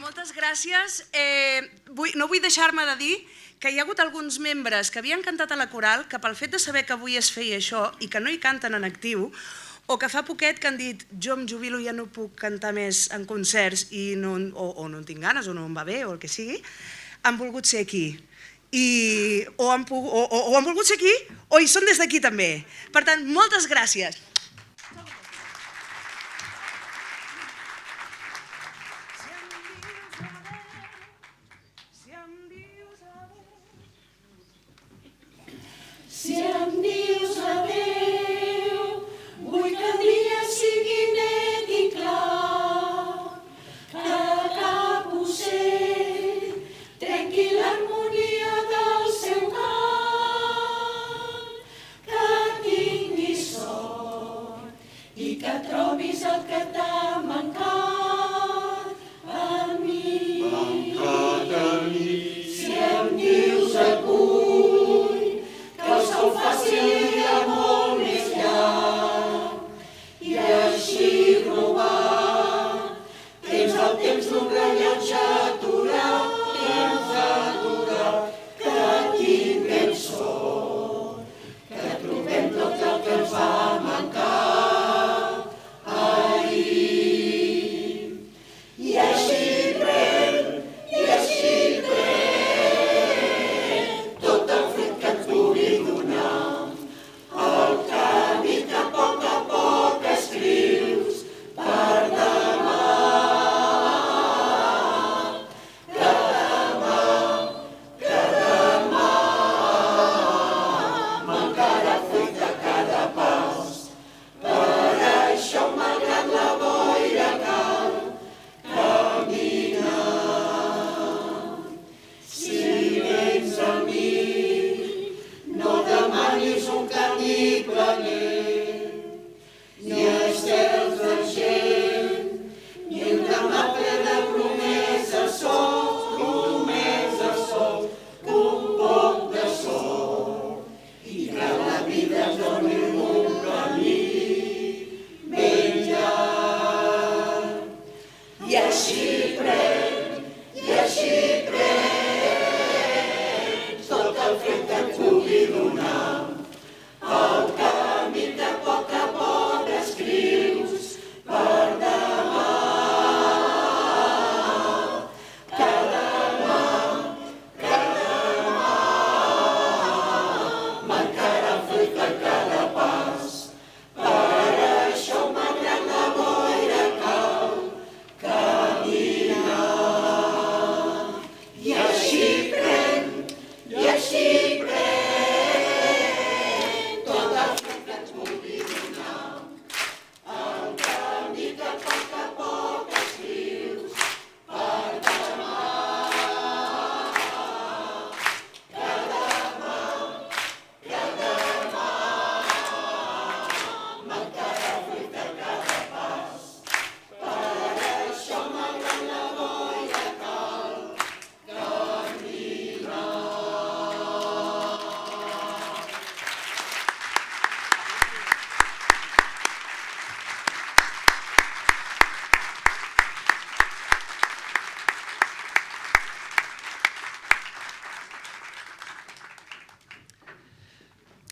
Moltes gràcies. No vull deixar-me de dir que hi ha hagut alguns membres que havien cantat a la coral que pel fet de saber que avui es feia això i que no hi canten en actiu, o que fa poquet que han dit jo em jubilo i ja no puc cantar més en concerts o no en tinc ganes o no em va bé o el que sigui, han volgut ser aquí. O han volgut ser aquí o hi són des d'aquí també. Per tant, moltes gràcies. Si em dius adéu, vull que el dia sigui net i clar, que cap ocell trenqui l'harmonia del seu cant, que tingui sort.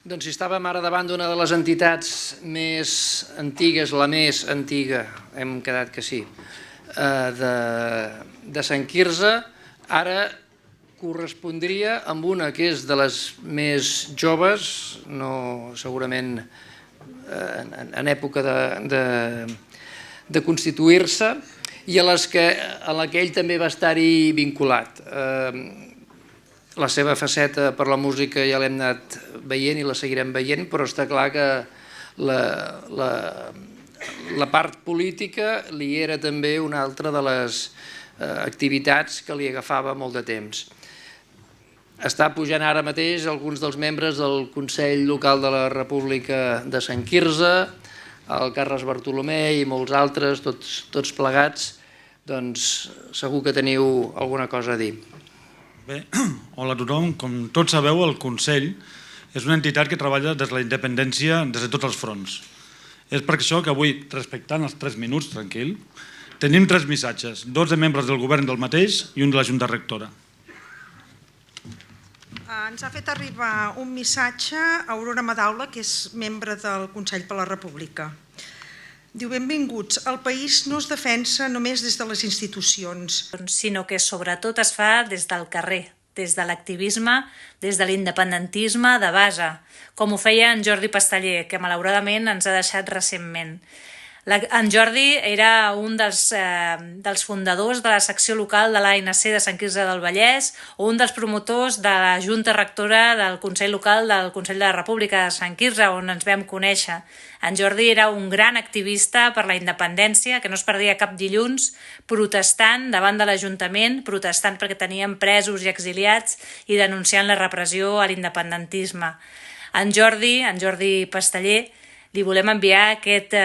Doncs si estàvem ara davant d'una de les entitats més antigues, la més antiga, hem quedat que sí, de Sant Quirze, ara correspondria amb una que és de les més joves, no segurament en època de constituir-se, i a la que ell també va estar-hi vinculat. La seva faceta per la música ja l'hem anat veient i la seguirem veient, però està clar que la part política li era també una altra de les activitats que li agafava molt de temps. Està pujant ara mateix alguns dels membres del Consell Local de la República de Sant Quirze, el Carles Bartolomé i molts altres, tots plegats, doncs segur que teniu alguna cosa a dir. Bé, hola a tothom. Com tots sabeu, el Consell és una entitat que treballa des de la independència des de tots els fronts. És per això que avui, respectant els 3 minuts, tranquil, tenim 3 missatges, 2 de membres del govern del mateix i un de la Junta Rectora. Ens ha fet arribar un missatge a Aurora Madaula, que és membre del Consell per la República. Diu: benvinguts, el país no es defensa només des de les institucions, sinó que sobretot es fa des del carrer, des de l'activisme, des de l'independentisme de base, com ho feia en Jordi Pasteller, que malauradament ens ha deixat recentment. En Jordi era un dels fundadors de la secció local de l'ANC de Sant Quirze del Vallès o un dels promotors de la Junta Rectora del Consell Local del Consell de la República de Sant Quirze, on ens vam conèixer. En Jordi era un gran activista per la independència, que no es perdia cap dilluns, protestant davant de l'Ajuntament, protestant perquè tenien presos i exiliats i denunciant la repressió a l'independentisme. En Jordi Pasteller, li volem enviar aquest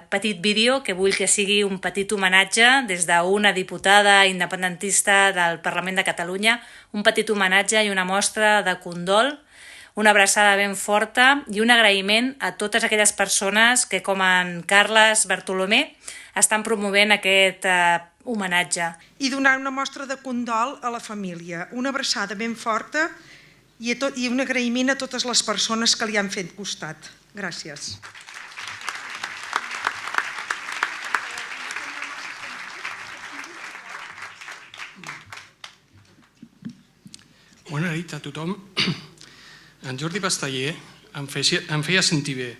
petit vídeo, que vull que sigui un petit homenatge des d'una diputada independentista del Parlament de Catalunya, un petit homenatge i una mostra de condol, una abraçada ben forta i un agraïment a totes aquelles persones que, com en Carles Bartolomé, estan promovent aquest homenatge. I donar una mostra de condol a la família, una abraçada ben forta i un agraïment a totes les persones que li han fet costat. Gràcies. Bona nit a tothom. En Jordi Pasteller em feia sentir bé.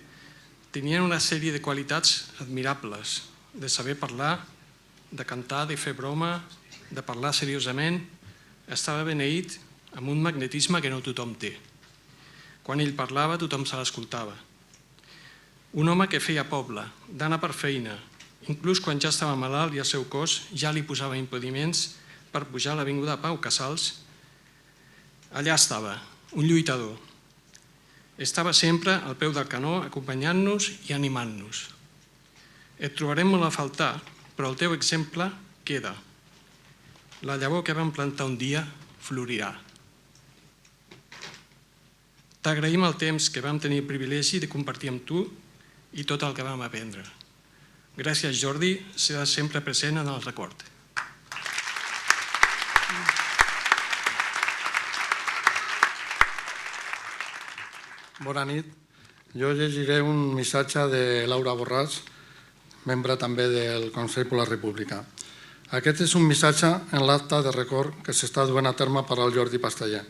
Tenia una sèrie de qualitats admirables, de saber parlar, de cantar, de fer broma, de parlar seriosament. Estava beneït amb un magnetisme que no tothom té. Quan ell parlava, tothom se l'escoltava. Un home que feia poble, d'anar per feina, inclús quan ja estava malalt i el seu cos ja li posava impediments per pujar a l'avinguda Pau Casals. Allà estava, un lluitador. Estava sempre al peu del canó, acompanyant-nos i animant-nos. Et trobarem molt a faltar, però el teu exemple queda. La llavor que vam plantar un dia florirà. T'agraïm el temps que vam tenir el privilegi de compartir amb tu i tot el que vam aprendre. Gràcies, Jordi, seràs sempre present en el record. Bona nit. Jo llegiré un missatge de Laura Borràs, membre també del Consell per la República. Aquest és un missatge en l'acte de record que s'està duent a terme per al Jordi Pasteller.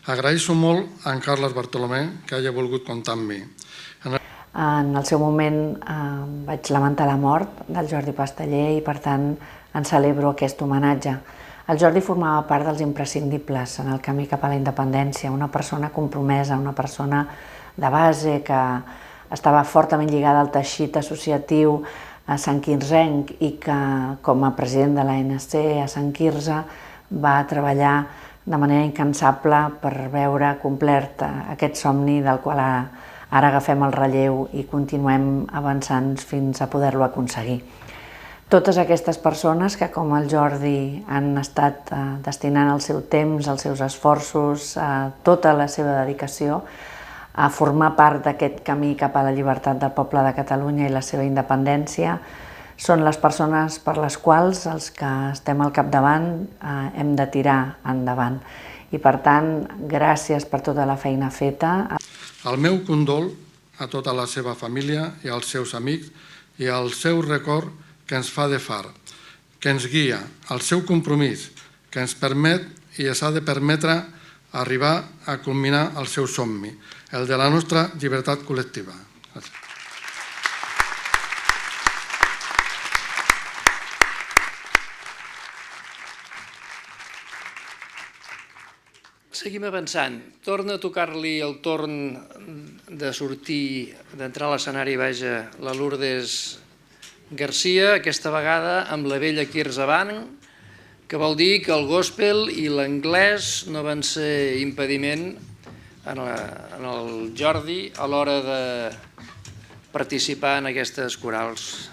Agraeixo molt a en Carles Bartolomé que hagi volgut comptar amb mi. En el seu moment vaig lamentar la mort del Jordi Pasteller i, per tant, en celebro aquest homenatge. El Jordi formava part dels imprescindibles en el camí cap a la independència, una persona compromesa, una persona de base que estava fortament lligada al teixit associatiu santquirzenc i que, com a president de l'ANC a Sant Quirze, va treballar de manera incansable per veure complert aquest somni del qual ara agafem el relleu i continuem avançant fins a poder-lo aconseguir. Totes aquestes persones que, com el Jordi, han estat destinant el seu temps, els seus esforços, tota la seva dedicació a formar part d'aquest camí cap a la llibertat del poble de Catalunya i la seva independència, són les persones per les quals els que estem al capdavant hem de tirar endavant. I, per tant, gràcies per tota la feina feta. El meu condol a tota la seva família i als seus amics i al seu record que ens fa de far, que ens guia, el seu compromís, que ens permet i ens ha de permetre arribar a culminar el seu somni, el de la nostra llibertat col·lectiva. Gràcies. Seguim avançant. Torna a tocar-li el torn de sortir, d'entrar a l'escenari, vaja, la Lourdes Garcia, aquesta vegada amb la vella Kirzabang, que vol dir que el gospel i l'anglès no van ser impediment en el Jordi a l'hora de participar en aquestes corals.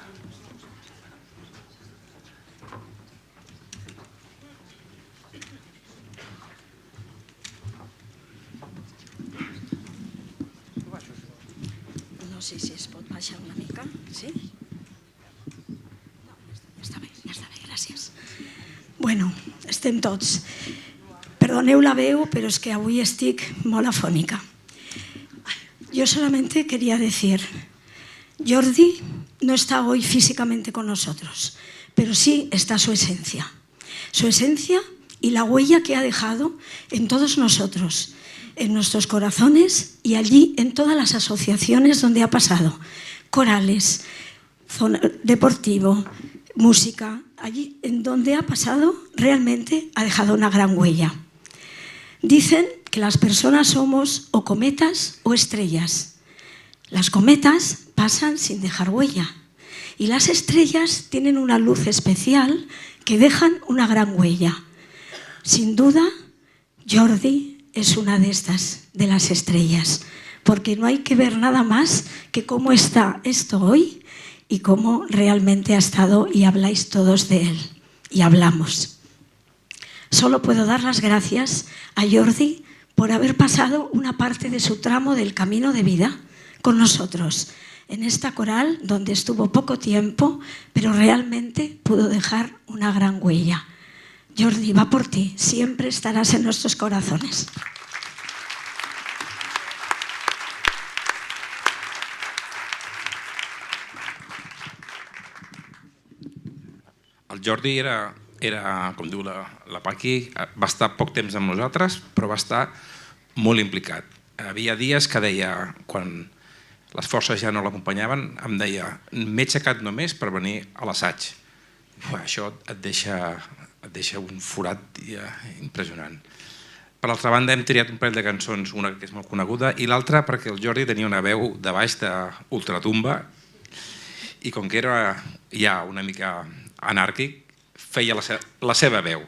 No sé si es pot baixar una mica, sí? Ja està bé, gràcies. Bueno, estem tots. Perdoneu la veu, pero es que avui estic molt afònica. Yo solamente quería decir, Jordi no está hoy físicamente con nosotros, pero sí está su esencia. Su esencia y la huella que ha dejado en todos nosotros, en nuestros corazones y allí en todas las asociaciones donde ha pasado. Corales, deportivo, música, allí en donde ha pasado realmente ha dejado una gran huella. Dicen que las personas somos o cometas o estrellas. Las cometas pasan sin dejar huella y las estrellas tienen una luz especial que dejan una gran huella. Sin duda, Jordi es una de estas, de las estrellas, porque no hay que ver nada más que cómo está esto hoy y cómo realmente ha estado y habláis todos de él y hablamos. Solo puedo dar las gracias a Jordi por haber pasado una parte de su tramo del camino de vida con nosotros en esta coral donde estuvo poco tiempo, pero realmente pudo dejar una gran huella. Jordi, va por ti, siempre estarás en nuestros corazones. El Jordi era, com diu la Paqui, va estar poc temps amb nosaltres, però va estar molt implicat. Havia dies que deia, quan les forces ja no l'acompanyaven, em deia, m'he aixecat només per venir a l'assaig. Això et deixa un forat impressionant. Per altra banda, hem triat un parell de cançons, una que és molt coneguda i l'altra perquè el Jordi tenia una veu de baix d'ultratumba i com que era ja una mica anàrquic, feia la seva veu.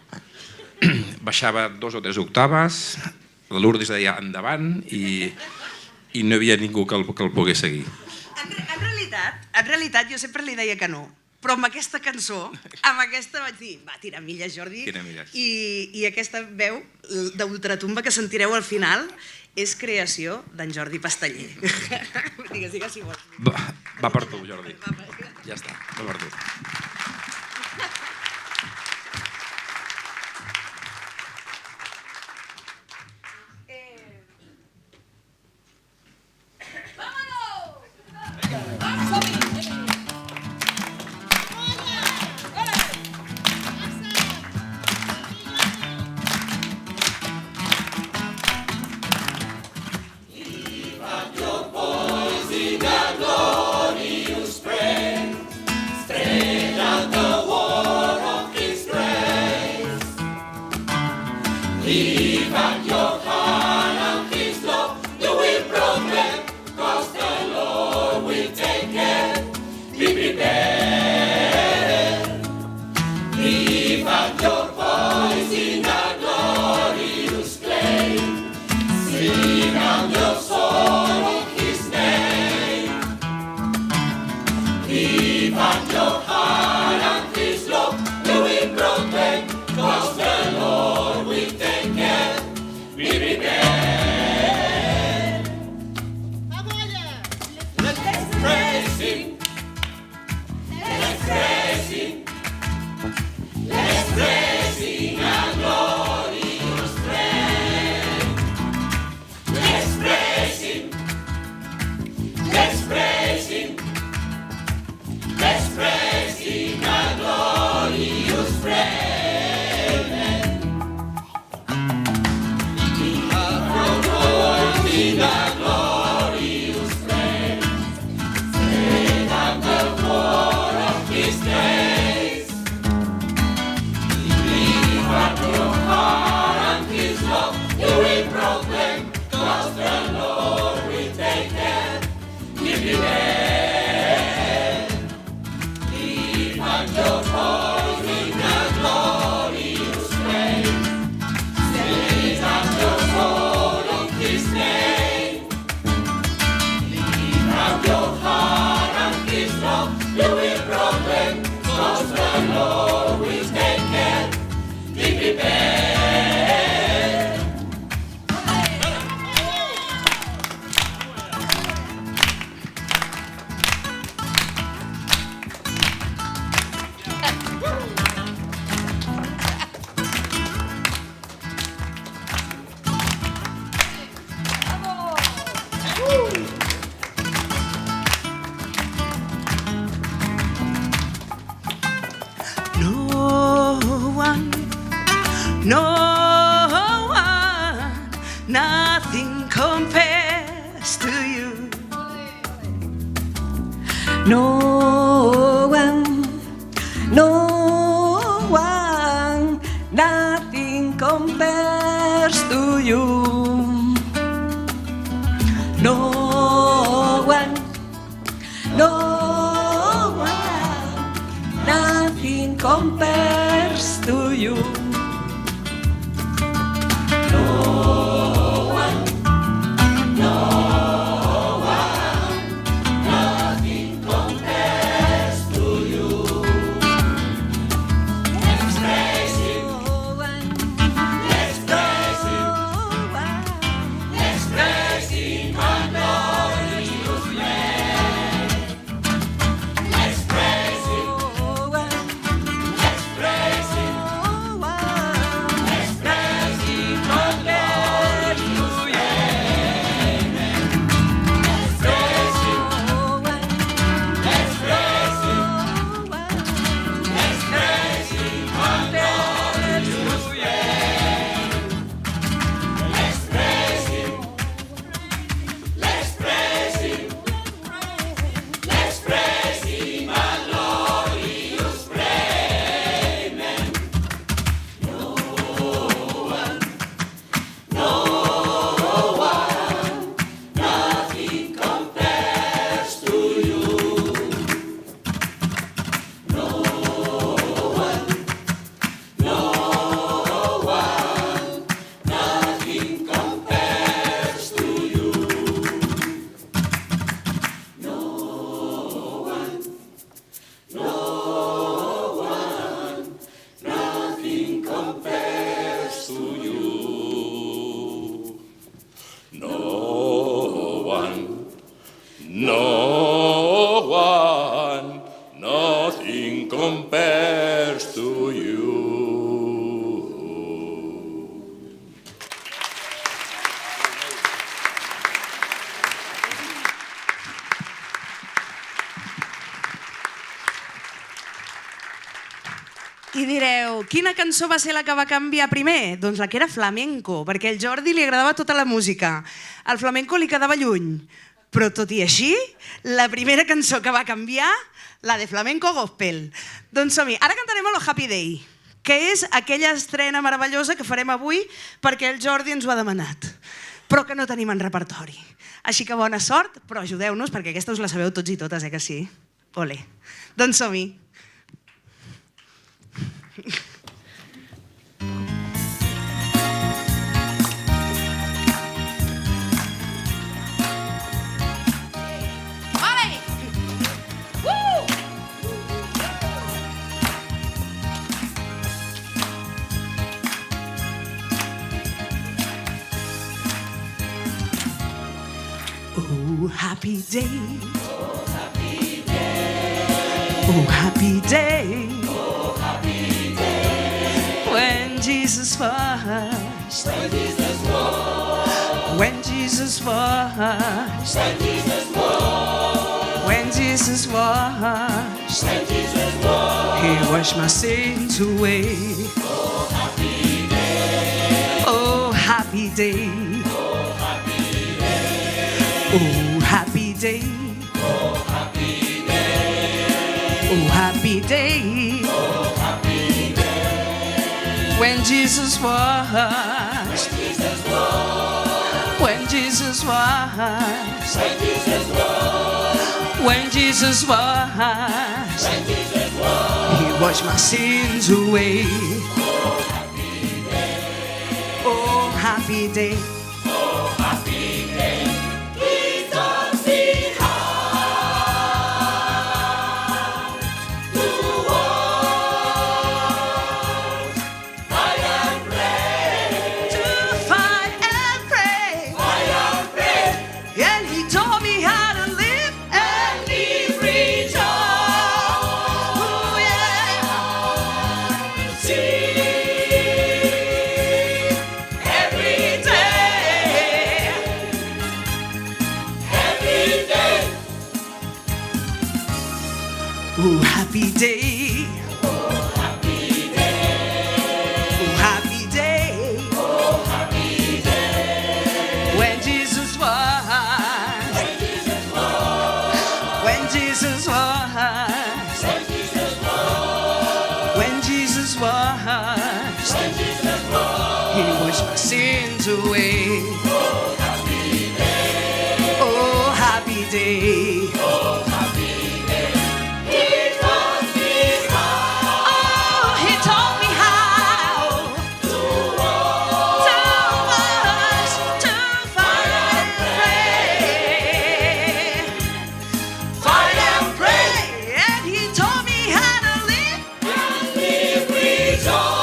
Baixava 2 o 3 octaves, la Lourdes deia endavant i no hi havia ningú que el pogués seguir. En realitat jo sempre li deia que no, però amb aquesta cançó, amb aquesta vaig dir, va, tira milles, Jordi, i aquesta veu d'ultratumba que sentireu al final és creació d'en Jordi Pasteller. Digues si vols. Va per tu, Jordi. Ja està, va per tu. No one, nothing compares to you. No one, nothing compares to you. Nothing compares to you. I direu, quina cançó va ser la que va canviar primer? Doncs la que era flamenco, perquè al Jordi li agradava tota la música. Al flamenco li quedava lluny. Però tot i així, la primera cançó que va canviar, la de flamenco gospel. Doncs som-hi. Ara cantarem el Happy Day, que és aquella estrena meravellosa que farem avui perquè el Jordi ens ho ha demanat, però que no tenim en repertori. Així que bona sort, però ajudeu-nos perquè aquesta us la sabeu tots i totes, que sí? Ole. Doncs som-hi. Oh, happy day. Oh, happy day. Oh, happy day. Oh, happy day. When Jesus washed. When Jesus washed. When Jesus washed. When Jesus washed. When Jesus washed. When Jesus washed. He washed my sins away. Oh, happy day. Oh, happy day. Oh, happy day. Oh, happy day. Oh, happy day. Oh, happy day. When Jesus washed. When Jesus washed. When Jesus washed. When Jesus washed. When Jesus washed. He washed my sins away. Oh, happy day. Oh, happy day. Oh, happy day. Oh, happy day. Oh, happy day. Oh, happy day. Oh, happy day. When Jesus washed. When Jesus washed. When Jesus was, when Jesus was, He washed my sins away. Oh, happy day. Oh, happy day. Oh, happy day. He taught me how. Oh, He taught me how to walk, to fight and pray, fight and pray, and He taught me how to live and live with joy.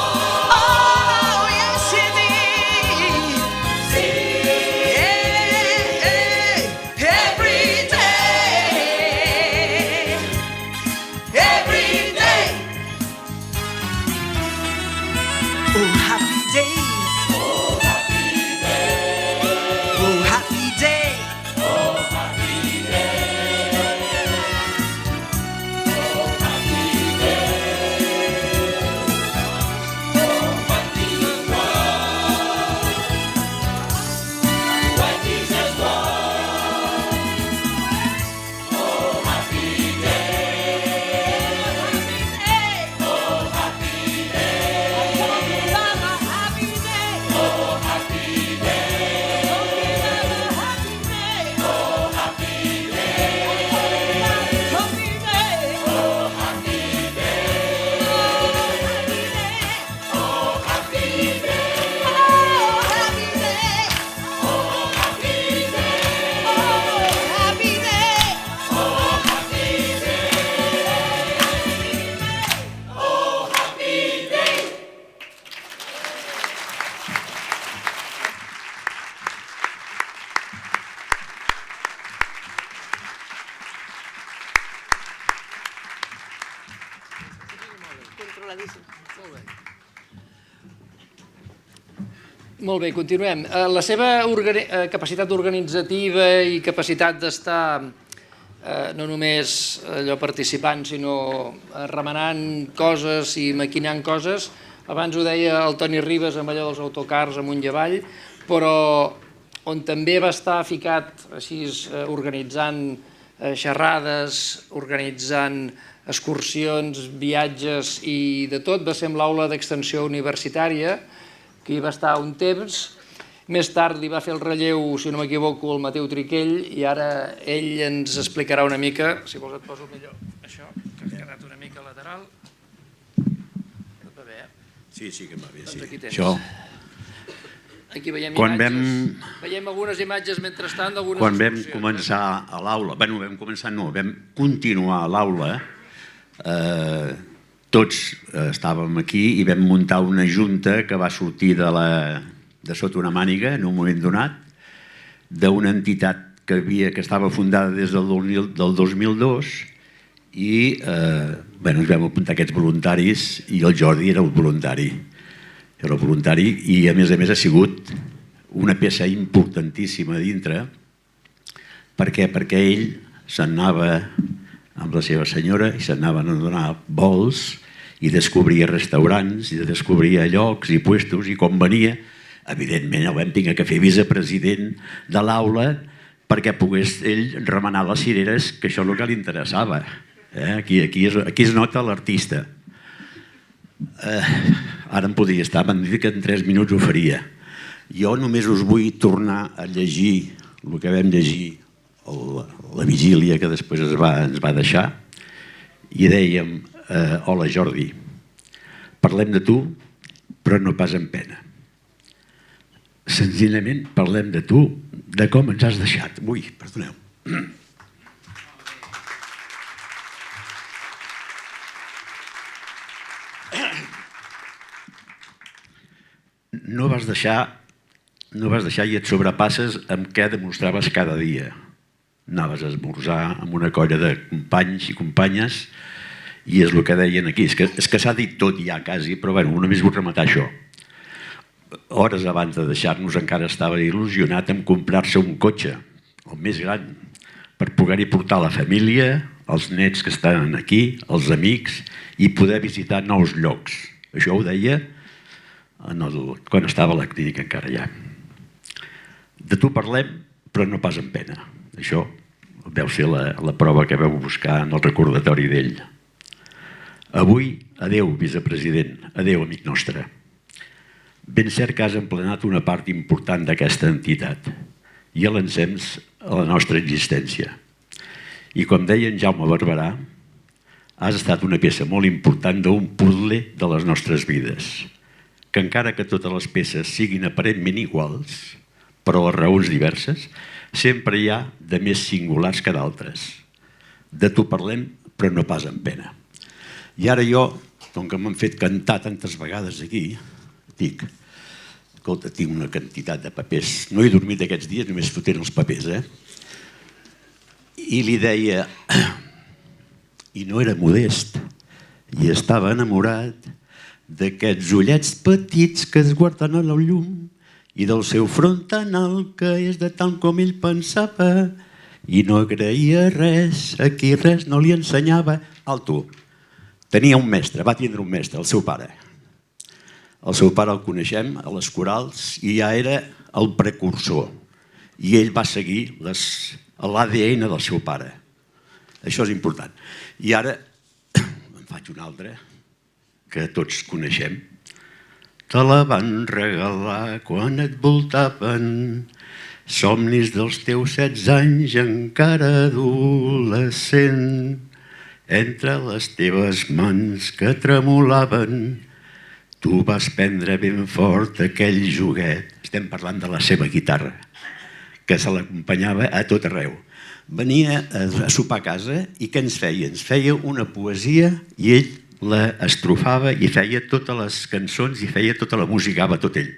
Molt bé, continuem. La seva capacitat organitzativa i capacitat d'estar no només allò participant, sinó remenant coses i maquinant coses. Abans ho deia el Toni Ribas amb allò dels autocars amunt i avall, però on també va estar ficat així organitzant xerrades, organitzant excursions, viatges i de tot, va ser amb l'aula d'extensió universitària, que hi va estar un temps. Més tard li va fer el relleu, si no m'equivoco, el Mateu Triquell, i ara ell ens explicarà una mica, si vols et poso millor això, que has quedat una mica lateral. Et va bé, eh? Sí, que em va bé, sí. Doncs aquí tens. Això. Aquí veiem imatges. Veiem algunes imatges mentrestant d'algunes Quan vam excursions. començar a l'aula, vam continuar a l'aula, tots estàvem aquí i vam muntar una junta que va sortir de sota una màniga en un moment donat, d'una entitat que estava fundada des del 2002 i ens vam apuntar aquests voluntaris i el Jordi era el voluntari. Era el voluntari i a més ha sigut una peça importantíssima dintre. Per què? Perquè ell se'n anava amb la seva senyora i se'n anaven a donar vols i descobria restaurants i descobria llocs i puestos i com venia, evidentment el vam haver que fer vicepresident de l'aula perquè pogués ell remenar les cireres, que això és el que li interessava. Aquí es nota l'artista. Ara em podria estar, m'han dit que en 3 minuts ho faria. Jo només us vull tornar a llegir el que vam llegir la vigília que després ens va deixar i dèiem: hola Jordi, parlem de tu però no pas amb pena, senzillament parlem de tu, de com ens has deixat. Ui, perdoneu. No vas deixar i et sobrepasses amb què demostraves cada dia. Anaves a esmorzar amb una colla de companys i companyes i és el que deien aquí. És que s'ha dit tot ja quasi, però bueno, només vull rematar això. Hores abans de deixar-nos encara estava il·lusionat en comprar-se un cotxe, el més gran, per poder-hi portar la família, els nets que estan aquí, els amics, i poder visitar nous llocs. Això ho deia quan estava a la clínica encara allà. De tu parlem, però no pas amb pena. Això deu ser la prova que veu buscar en el recordatori d'ell. Avui, adeu, vicepresident, adeu, amic nostre. Ben cert que has emplenat una part important d'aquesta entitat i l'encems a la nostra existència. I com deia en Jaume Barberà, has estat una peça molt important d'un puzzle de les nostres vides, que encara que totes les peces siguin aparentment iguals, però per raons diverses, sempre hi ha de més singulars que d'altres. De tu parlem, però no pas amb pena. I ara jo, com que m'han fet cantar tantes vegades aquí, dic, escolta, tinc una quantitat de papers. No he dormit aquests dies, només fotent els papers, I li deia, i no era modest, i estava enamorat d'aquests ullets petits que es guarden a la llum i del seu front tan alt que és de tant com ell pensava i no agraïa res, a qui res no li ensenyava. Alto, tenia un mestre, va tindre un mestre, el seu pare. El seu pare el coneixem a les corals i ja era el precursor i ell va seguir l'ADN del seu pare. Això és important. I ara en faig una altra que tots coneixem. Te la van regalar quan et voltaven somnis dels teus 16 anys encara adolescent. Entre les teves mans que tremolaven tu vas prendre ben fort aquell joguet. Estem parlant de la seva guitarra, que se l'acompanyava a tot arreu. Venia a sopar a casa i què ens feia? Ens feia una poesia i ell la estrofava i feia totes les cançons i feia tota la musicava tot ell.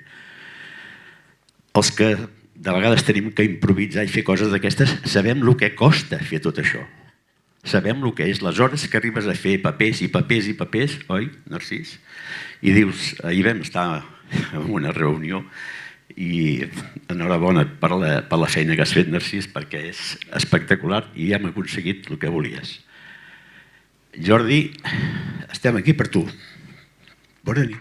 Els que de vegades tenim que improvisar i fer coses d'aquestes sabem el que costa fer tot això. Sabem el que és les hores que arribes a fer papers i papers i papers, oi, Narcís? I dius, ahir vam estar en una reunió i enhorabona per la feina que has fet, Narcís, perquè és espectacular i ja hem aconseguit el que volies. Jordi, estem aquí per tu. Bona nit.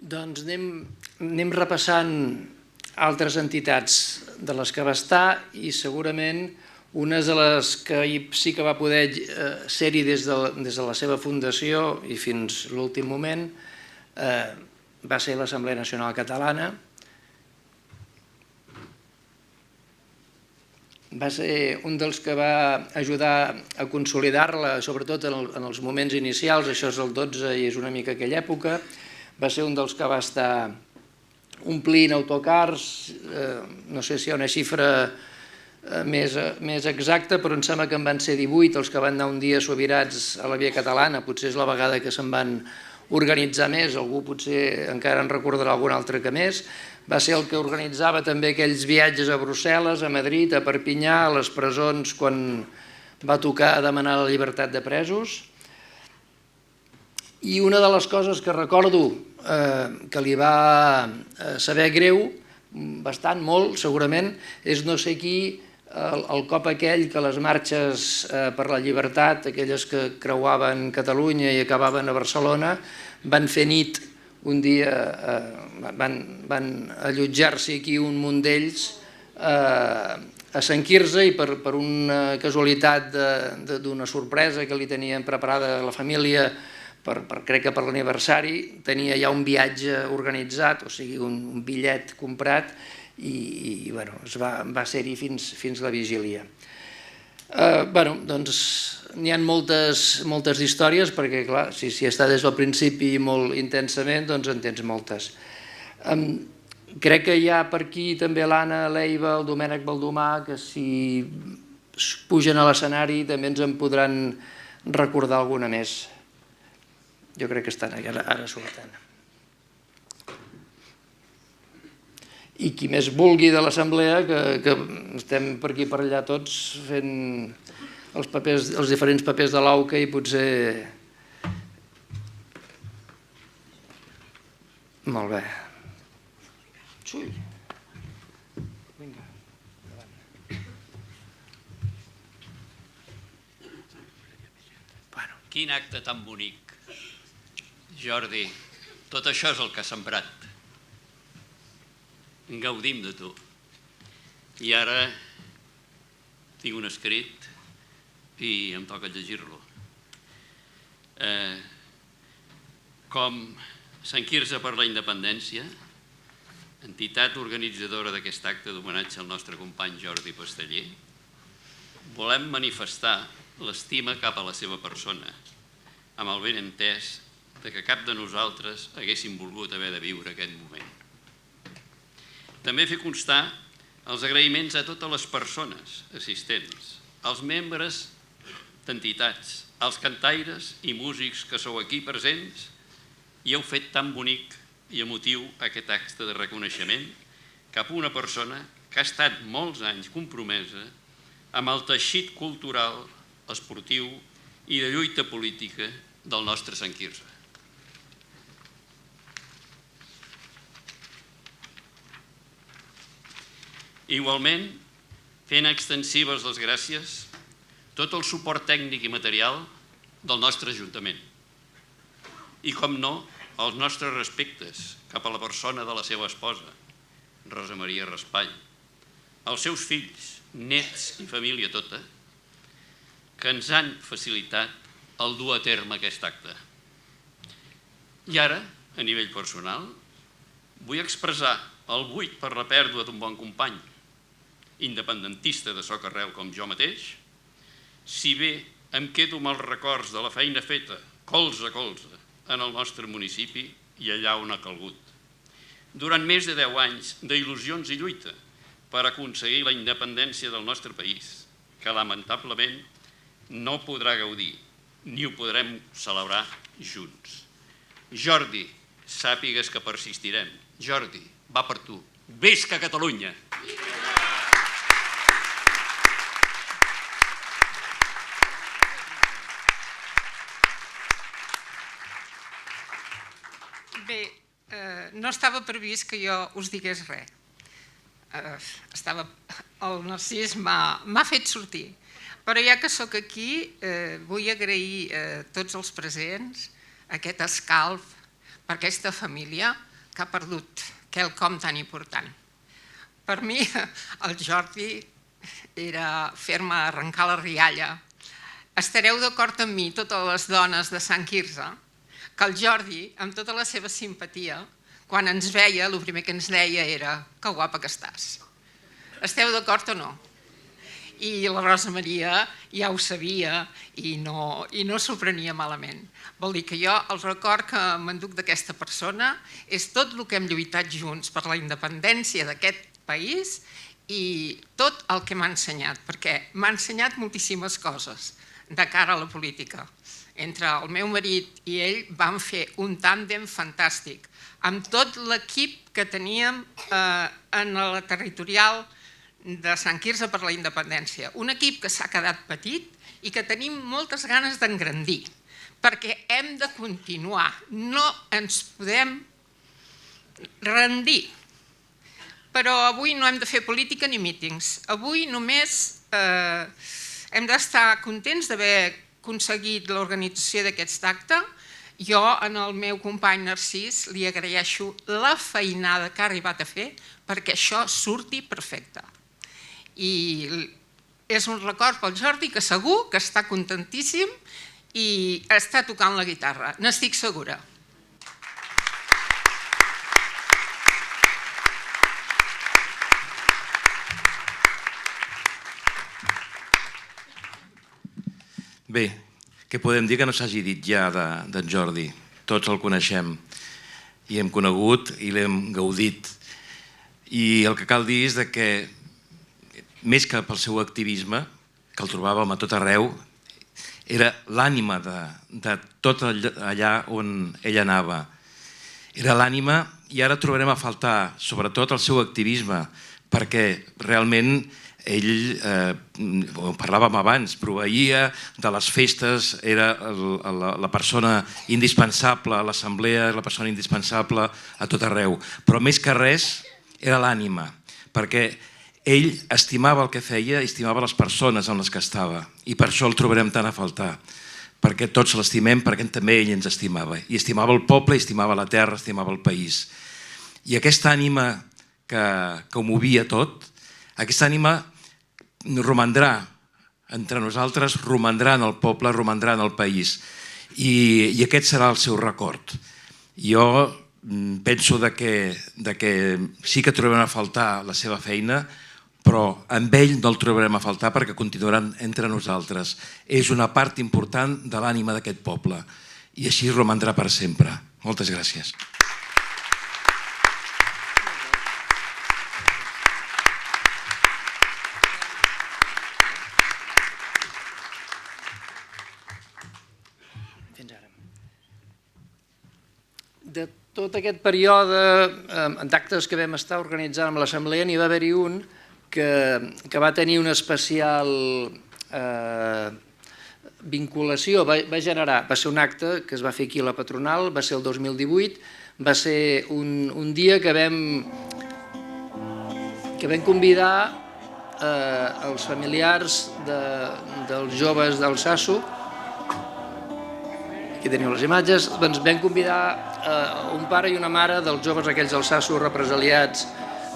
Doncs anem repassant altres entitats de les que va estar i segurament unes de les que sí que va poder ser-hi des de la seva fundació i fins l'últim moment va ser l'Assemblea Nacional Catalana. Va ser un dels que va ajudar a consolidar-la, sobretot en els moments inicials, això és el 12 i és una mica aquella època. Va ser un dels que va estar omplint autocars, no sé si hi ha una xifra més exacta, però em sembla que en van ser 18 els que van anar un dia sobirats a la Via Catalana, potser és la vegada que se'n van organitzar més, algú potser encara en recordarà algun altre que més. Va ser el que organitzava també aquells viatges a Brussel·les, a Madrid, a Perpinyà, a les presons, quan va tocar demanar la llibertat de presos. I una de les coses que recordo que li va saber greu, bastant, molt, segurament, és no sé qui, el cop aquell que les marxes per la llibertat, aquelles que creuaven Catalunya i acabaven a Barcelona, van fer nit un dia, van allotjar-s'hi aquí un munt d'ells a Sant Quirze i per una casualitat d'una sorpresa que li tenien preparada la família, crec que per l'aniversari, tenia ja un viatge organitzat, o sigui, un bitllet comprat i va ser-hi fins la vigília. Doncs n'hi ha moltes històries perquè, clar, si està des del principi molt intensament, doncs en tens moltes. Crec que hi ha per aquí també l'Anna Leiva, el Domènec Baldomà, que si pugen a l'escenari també ens en podran recordar alguna més. Jo crec que estan ara surten. I qui més vulgui de l'assemblea, que estem per aquí per allà tots fent els diferents papers de l'AUCA i potser... Molt bé. Xui. Vinga, endavant. Quin acte tan bonic. Jordi, tot això és el que has sembrat. Gaudim de tu. I ara tinc un escrit i em toca llegir-lo. Com Sant Quirze per la Independència, entitat organitzadora d'aquest acte d'homenatge al nostre company Jordi Pasteller, volem manifestar l'estima cap a la seva persona, amb el benentès que cap de nosaltres haguéssim volgut haver de viure aquest moment. També fer constar els agraïments a totes les persones assistents, als membres d'entitats, als cantaires i músics que sou aquí presents i heu fet tan bonic i emotiu aquest acte de reconeixement cap a una persona que ha estat molts anys compromesa amb el teixit cultural, esportiu i de lluita política del nostre Sant Quirze. Igualment, fent extensives les gràcies, tot el suport tècnic i material del nostre Ajuntament. I, com no, els nostres respectes cap a la persona de la seva esposa, Rosa Maria Raspall, els seus fills, nets i família tota, que ens han facilitat el dur a terme aquest acte. I ara, a nivell personal, vull expressar el buit per la pèrdua d'un bon company, independentista de soc arrel com jo mateix, si bé em quedo amb els records de la feina feta, colze a colze, en el nostre municipi i allà on ha calgut. Durant més de 10 anys d'il·lusions i lluita per aconseguir la independència del nostre país, que lamentablement no podrà gaudir ni ho podrem celebrar junts. Jordi, sàpigues que persistirem. Jordi, va per tu. Visca Catalunya! Bé, no estava previst que jo us digués res. El Narcís m'ha fet sortir. Però ja que sóc aquí, vull agrair a tots els presents aquest escalf per aquesta família que ha perdut quelcom tan important. Per mi, el Jordi era fer-me arrencar la rialla. Estareu d'acord amb mi, totes les dones de Sant Quirze, que el Jordi, amb tota la seva simpatia, quan ens veia, el primer que ens deia era que guapa que estàs. Esteu d'acord o no? I la Rosa Maria ja ho sabia i no s'ho prenia malament. Vol dir que jo el record que m'enduc d'aquesta persona és tot el que hem lluitat junts per la independència d'aquest país i tot el que m'ha ensenyat, perquè m'ha ensenyat moltíssimes coses de cara a la política. Entre el meu marit i ell vam fer un tàndem fantàstic, amb tot l'equip que teníem en la territorial de Sant Quirze per la Independència. Un equip que s'ha quedat petit i que tenim moltes ganes d'engrandir, perquè hem de continuar, no ens podem rendir. Però avui no hem de fer política ni mítings. Avui només hem d'estar contents d'haver aconseguit l'organització d'aquest acte. Jo, en el meu company Narcís, li agraeixo la feinada que ha arribat a fer perquè això surti perfecte. I és un record pel Jordi que segur que està contentíssim i està tocant la guitarra, n'estic segura. Bé, què podem dir que no s'hagi dit ja d'en Jordi? Tots el coneixem i hem conegut i l'hem gaudit. I el que cal dir és que, més que pel seu activisme, que el trobàvem a tot arreu, era l'ànima de tot allà on ell anava. Era l'ànima i ara trobarem a faltar, sobretot, el seu activisme, perquè realment ell, ho parlàvem abans, proveïa de les festes, era la persona indispensable a l'assemblea, la persona indispensable a tot arreu. Però més que res era l'ànima, perquè ell estimava el que feia i estimava les persones amb les que estava, i per això el trobarem tant a faltar. perquè tots l'estimem, perquè també ell ens estimava. I estimava el poble, estimava la terra, estimava el país. I aquesta ànima que ho movia tot, aquesta ànima romandrà entre nosaltres, romandrà en el poble, romandrà en el país. I aquest serà el seu record. Jo penso que sí que trobem a faltar la seva feina, però amb ell no el trobarem a faltar perquè continuaran entre nosaltres. És una part important de l'ànima d'aquest poble i així romandrà per sempre. Moltes gràcies. De tot aquest període d'actes que vam estar organitzant amb l'Assemblea, n'hi va haver-hi un que va tenir una especial vinculació, va ser un acte que es va fer aquí a la Patronal, va ser el 2018, va ser un dia que vam convidar els familiars dels joves del Sasso. Aquí teniu les imatges. Doncs vam convidar un pare i una mare dels joves aquells del Sasso represaliats,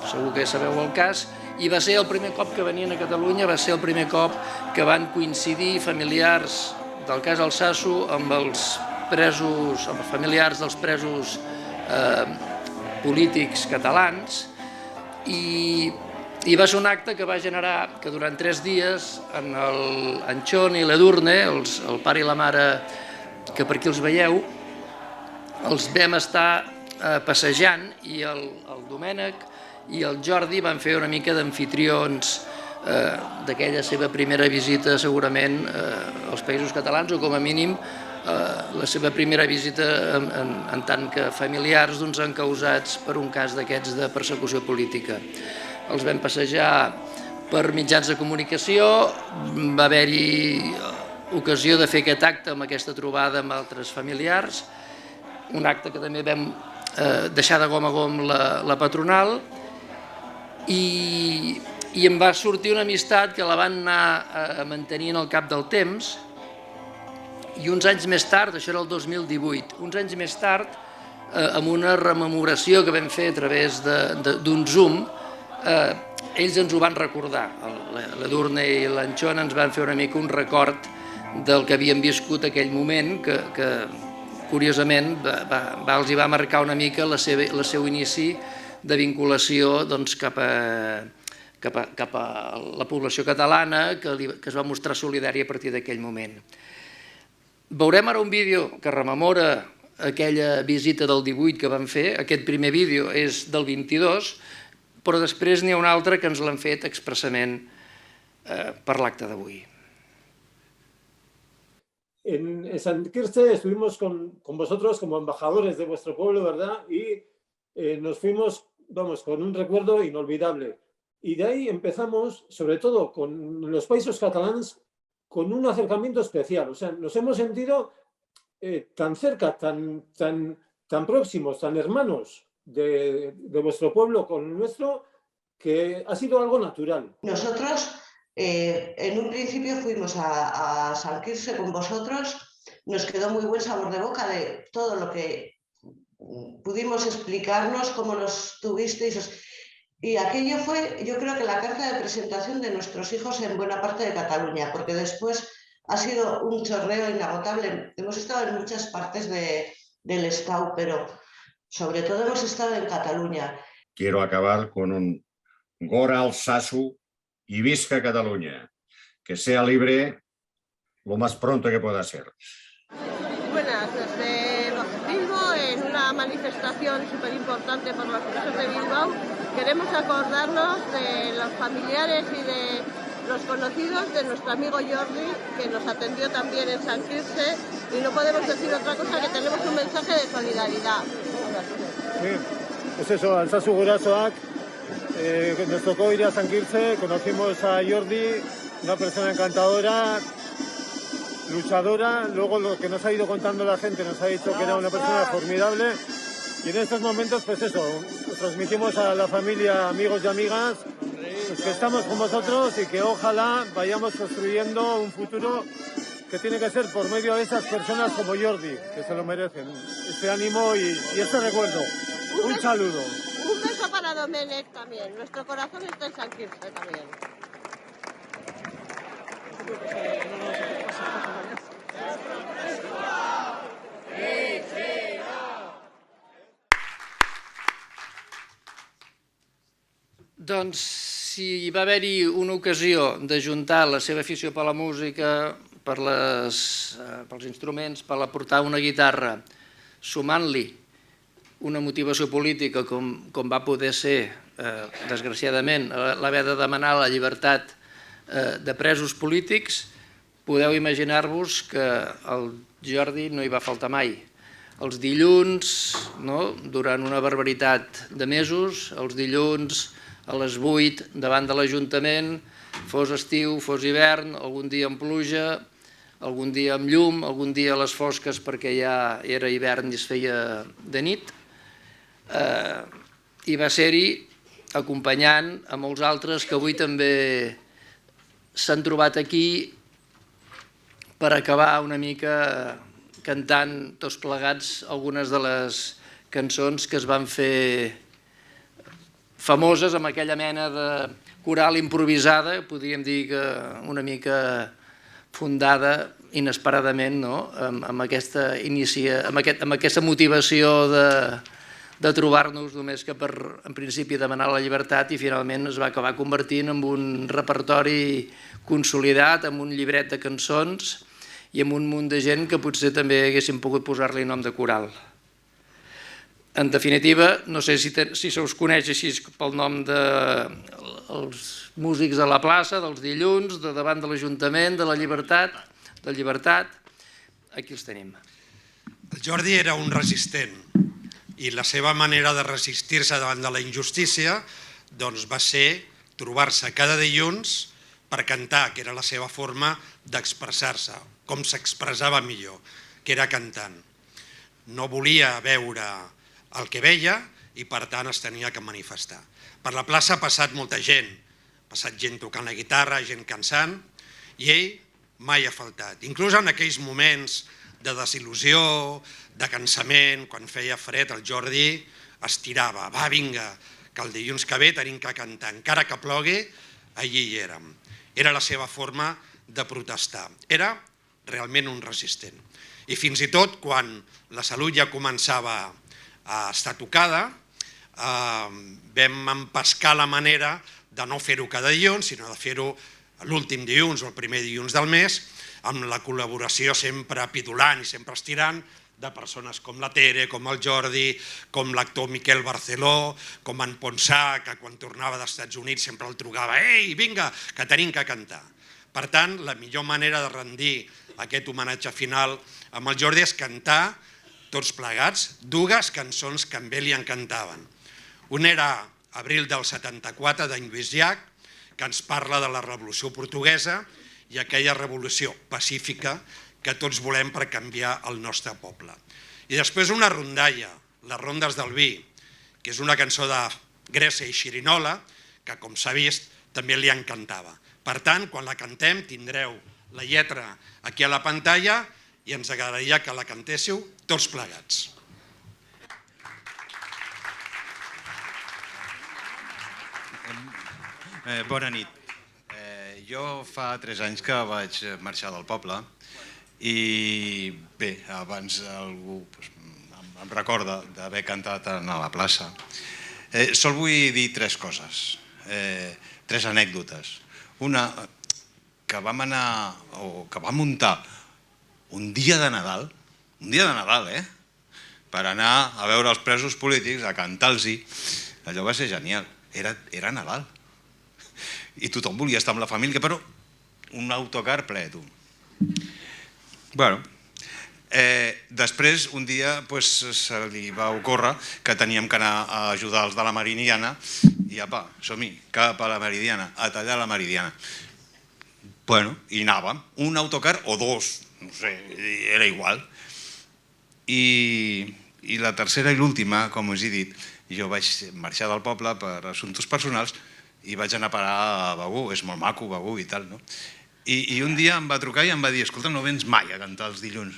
segur que sabeu el cas, i va ser el primer cop que venien a Catalunya, va ser el primer cop que van coincidir familiars del cas Alsasu amb els presos, amb els familiars dels presos polítics catalans, i va ser un acte que va generar que durant 3 dies en Xon i l'Edurne, el pare i la mare que per aquí els veieu, els vam estar passejant i el Domènec i el Jordi van fer una mica d'amfitrions d'aquella seva primera visita segurament als Països Catalans, o com a mínim la seva primera visita en tant que familiars encausats per un cas d'aquests de persecució política. Els vam passejar per mitjans de comunicació, va haver-hi ocasió de fer aquest acte amb aquesta trobada amb altres familiars, un acte que també vam deixar de gom a gom la Patronal, i em va sortir una amistat que la van anar mantenint al cap del temps, i uns anys més tard, això era el 2018, uns anys més tard, amb una rememoració que vam fer a través d'un Zoom, ells ens ho van recordar, l'Edurne i l'Anxon ens van fer una mica un record del que havien viscut aquell moment, que curiosament els hi va marcar una mica el seu inici de vinculació cap a la població catalana, que es va mostrar solidària a partir d'aquell moment. Veurem ara un vídeo que rememora aquella visita del 18 que vam fer. Aquest primer vídeo és del 22, però després n'hi ha un altre que ens l'han fet expressament per l'acte d'avui. En San Quirce estuvimos con vosotros como embajadores de vuestro pueblo, ¿verdad? Y nos fuimos, con un recuerdo inolvidable. Y de ahí empezamos, sobre todo con los Països Catalans, con un acercamiento especial. O sea, nos hemos sentido tan cerca, tan próximos, tan hermanos de vuestro pueblo con el nuestro, que ha sido algo natural. Nosotros, en un principio fuimos a San Quirce con vosotros, nos quedó muy buen sabor de boca de todo lo que pudimos explicarnos, cómo nos tuvisteis. Y aquello fue, yo creo que la carta de presentación de nuestros hijos en buena parte de Cataluña, porque después ha sido un chorreo inagotable. Hemos estado en muchas partes del Estado, pero sobre todo hemos estado en Cataluña. Quiero acabar con un Gora Alsasu y visca Cataluña. Que sea libre lo más pronto que pueda ser. Buenas, desde Bilbo, en una manifestación súper importante por los presos de Bilbao, queremos acordarnos de los familiares y de los conocidos de nuestro amigo Jordi, que nos atendió también en San Quirce, y no podemos decir otra cosa que tenemos un mensaje de solidaridad. Sí, pues eso, Alsasu Gurasoak, nos tocó ir a San Quirce, conocimos a Jordi, una persona encantadora, luchadora, luego lo que nos ha ido contando la gente nos ha dicho que era una persona formidable, y en estos momentos pues eso, transmitimos a la familia, amigos y amigas, pues que estamos con vosotros y que ojalá vayamos construyendo un futuro que tiene que ser por medio de esas personas como Jordi, que se lo merecen. Este ánimo y este recuerdo. Un saludo. Un beso para Domenech también. Nuestro corazón está en San Quirze también. Doncs si va haver-hi una ocasió d'ajuntar la seva afició per la música, pels instruments, per aportar una guitarra, sumant-li una motivació política com va poder ser, desgraciadament, l'haver de demanar la llibertat de presos polítics, podeu imaginar-vos que el Jordi no hi va faltar mai. Els dilluns, durant una barbaritat de mesos, els dilluns a les 8 davant de l'Ajuntament, fos estiu, fos hivern, algun dia amb pluja, algun dia amb llum, algun dia a les fosques perquè ja era hivern i es feia de nit, i va ser-hi acompanyant a molts altres que avui també s'han trobat aquí per acabar una mica cantant tots plegats algunes de les cançons que es van fer famoses amb aquella mena de coral improvisada, podríem dir que una mica fundada inesperadament amb aquesta motivació de trobar-nos només que per, en principi, demanar la llibertat i finalment es va acabar convertint en un repertori consolidat, en un llibret de cançons i amb un munt de gent que potser també haguessin pogut posar-li nom de coral. En definitiva, no sé si se us coneix així pel nom dels músics de la plaça, dels dilluns, de davant de l'Ajuntament, de la Llibertat, aquí els tenim. El Jordi era un resistent i la seva manera de resistir-se davant de la injustícia va ser trobar-se cada dilluns per cantar, que era la seva forma d'expressar-se, com s'expressava millor, que era cantant. No volia veure el que veia i per tant es tenia que manifestar. Per la plaça ha passat molta gent, ha passat gent tocant la guitarra, gent cansant, i ell mai ha faltat. Inclús en aquells moments de desil·lusió, de cansament, quan feia fred, el Jordi es tirava. Va, vinga, que el dilluns que ve tenim que cantar. Encara que plogui, allí hi érem. Era la seva forma de protestar. Era realment un resistent. I fins i tot quan la salut ja començava a estar tocada, vam empescar la manera de no fer-ho cada dilluns, sinó de fer-ho l'últim dilluns o el primer dilluns del mes, amb la col·laboració sempre pidolant i sempre estirant de persones com la Tere, com el Jordi, com l'actor Miquel Barceló, com en Ponsà, que quan tornava dels Estats Units sempre el trucava «Ei, vinga, que tenim que cantar». Per tant, la millor manera de rendir aquest homenatge final amb el Jordi és cantar tots plegats dues cançons que amb ell li encantaven. Una era Abril del 74 d'en Lluís Llach, que ens parla de la Revolució Portuguesa i aquella revolució pacífica que tots volem per canviar el nostre poble. I després una rondalla, Les rondes del vi, que és una cançó de Grècia i Xirinola, que com s'ha vist també li encantava. Per tant, quan la cantem tindreu la lletra aquí a la pantalla i ens agradaria que la cantéssiu tots plegats. Bona nit. Jo fa 3 anys que vaig marxar del poble i bé, abans algú em recorda d'haver cantat a la plaça. Sol vull dir 3 coses, 3 anècdotes. Una, que vam anar, o que vam muntar un dia de Nadal, per anar a veure els presos polítics, a cantar-los-hi. Allò va ser genial, era Nadal. I tothom volia estar amb la família, però un autocar ple, tu. Bueno, després, un dia, se li va ocórrer que teníem que anar a ajudar els de la Meridiana i, apa, som-hi, cap a la Meridiana, a tallar la Meridiana. Bueno, i anàvem, un autocar o 2, no sé, era igual. I la tercera i l'última, com us he dit, jo vaig marxar del poble per assumptes personals i vaig anar a parar a Begur, és molt maco Begur i tal, no? I un dia em va trucar i em va dir, escolta, no vens mai a cantar els dilluns.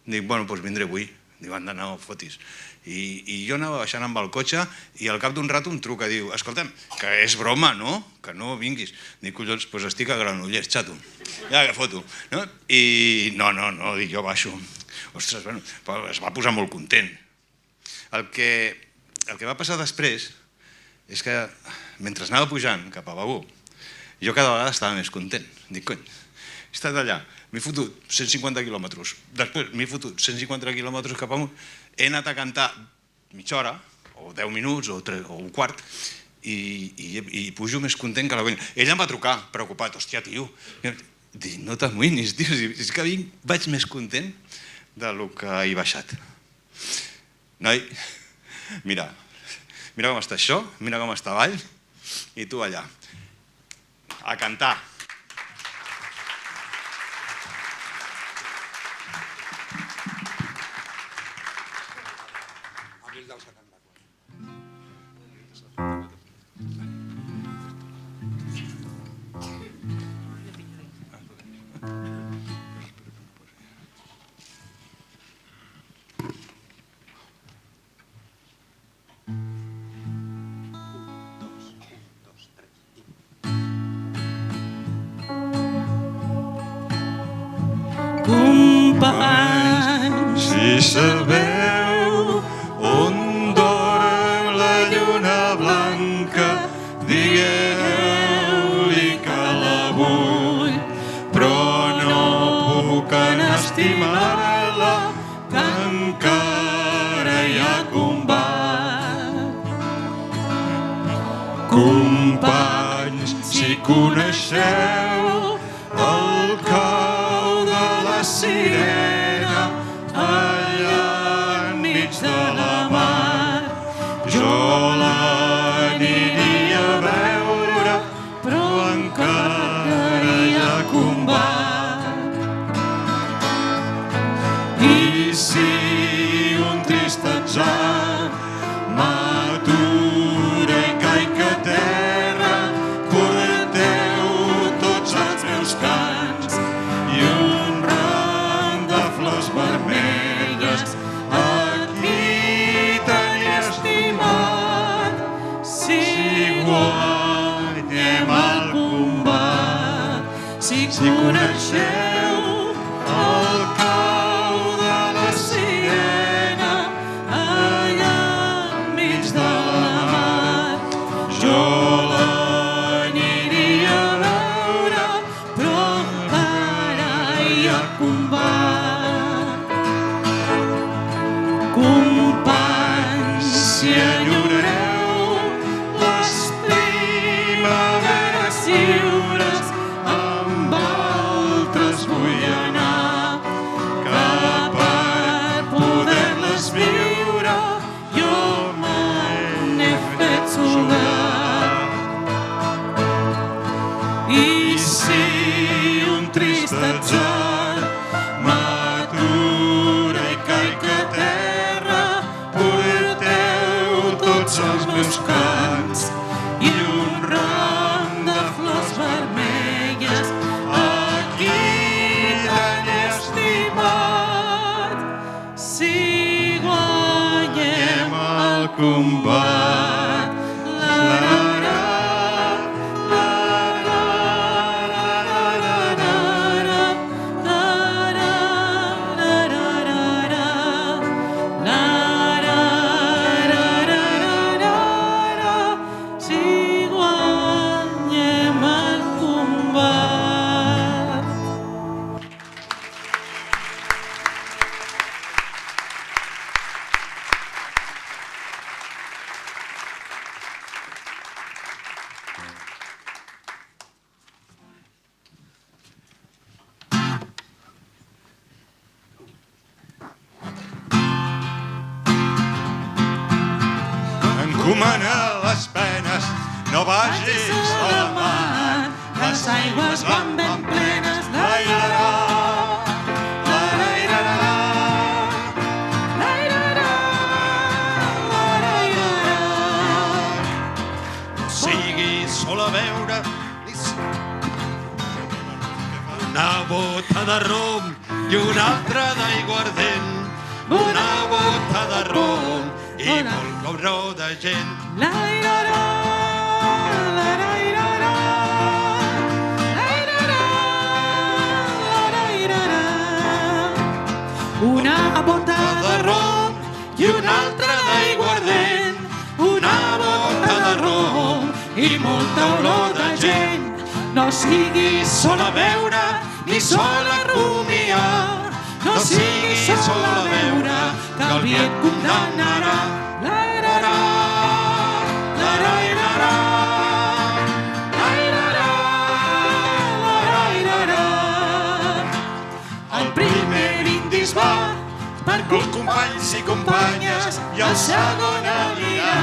Dic, bueno, doncs vindré avui. Diu, anda, no fotis. I jo anava baixant amb el cotxe i al cap d'un rato em truca, diu, escolta'm, que és broma, no? Que no vinguis. Dic, collons, doncs estic a Granollers, xato. Ja que foto. I no, dic, jo baixo. Ostres, bueno, es va posar molt content. El que va passar després és que mentre anava pujant cap a Begur, jo cada vegada estava més content. Dic, cony, he estat allà, m'he fotut 150 quilòmetres, després m'he fotut 150 quilòmetres cap amunt, he anat a cantar mitja hora, o 10 minuts, o un quart, i pujo més content que la conya. Ella em va trucar, preocupat, hòstia, tio, dic, no t'amoïnis, tio, és que vaig més content del que he baixat. Noi, mira com està això, mira com està avall, i tu allà, a cantar. Companys, si sabeu on dorm la lluna blanca, digueu-li que la vull, però no puc anar a estimar-la, que encara hi ha combat. Companys, si coneixeu el cau de la sirena allà enmig de la mar, jo l'aniria a veure, però encara hi ha combat. I si un trist atzar m'atura i caic a terra, porteu tots els meus cants i un ram de flors vermelles. Aquí tenia estimat, si guanyem el combat, si coneixeu el cau de la sirena allà enmig de la mar, jo l'aniria a veure, però encara hi ha combat. Companys, si enyoreu les primaveres lliures, amb altres vull anar, que per poder-les viure jo me n'he fet soldat. I si un trist atzar m'atura i caic a terra, porteu tots els meus cants i un ram de flors vermelles. Aquí tenia estimat, si guanyem el combat. Si guanyem el combat. Encomana les penes, no vagis a la mar, les aigües van ben plenes, l'airarà, l'airarà, l'airarà, l'airarà. No siguis sol a veure, una bota de rom i una altra d'aiguardent, una bota de rom i molt cabró de gent. Una bota de rom i una altra d'aiguardent, una bota de rom i molta olor de gent. No siguis sol a veure ni sol a rumiar, no siguis sol a veure que el vi et condemnarà. El primer brindis va per companys i companyes i el segon anirà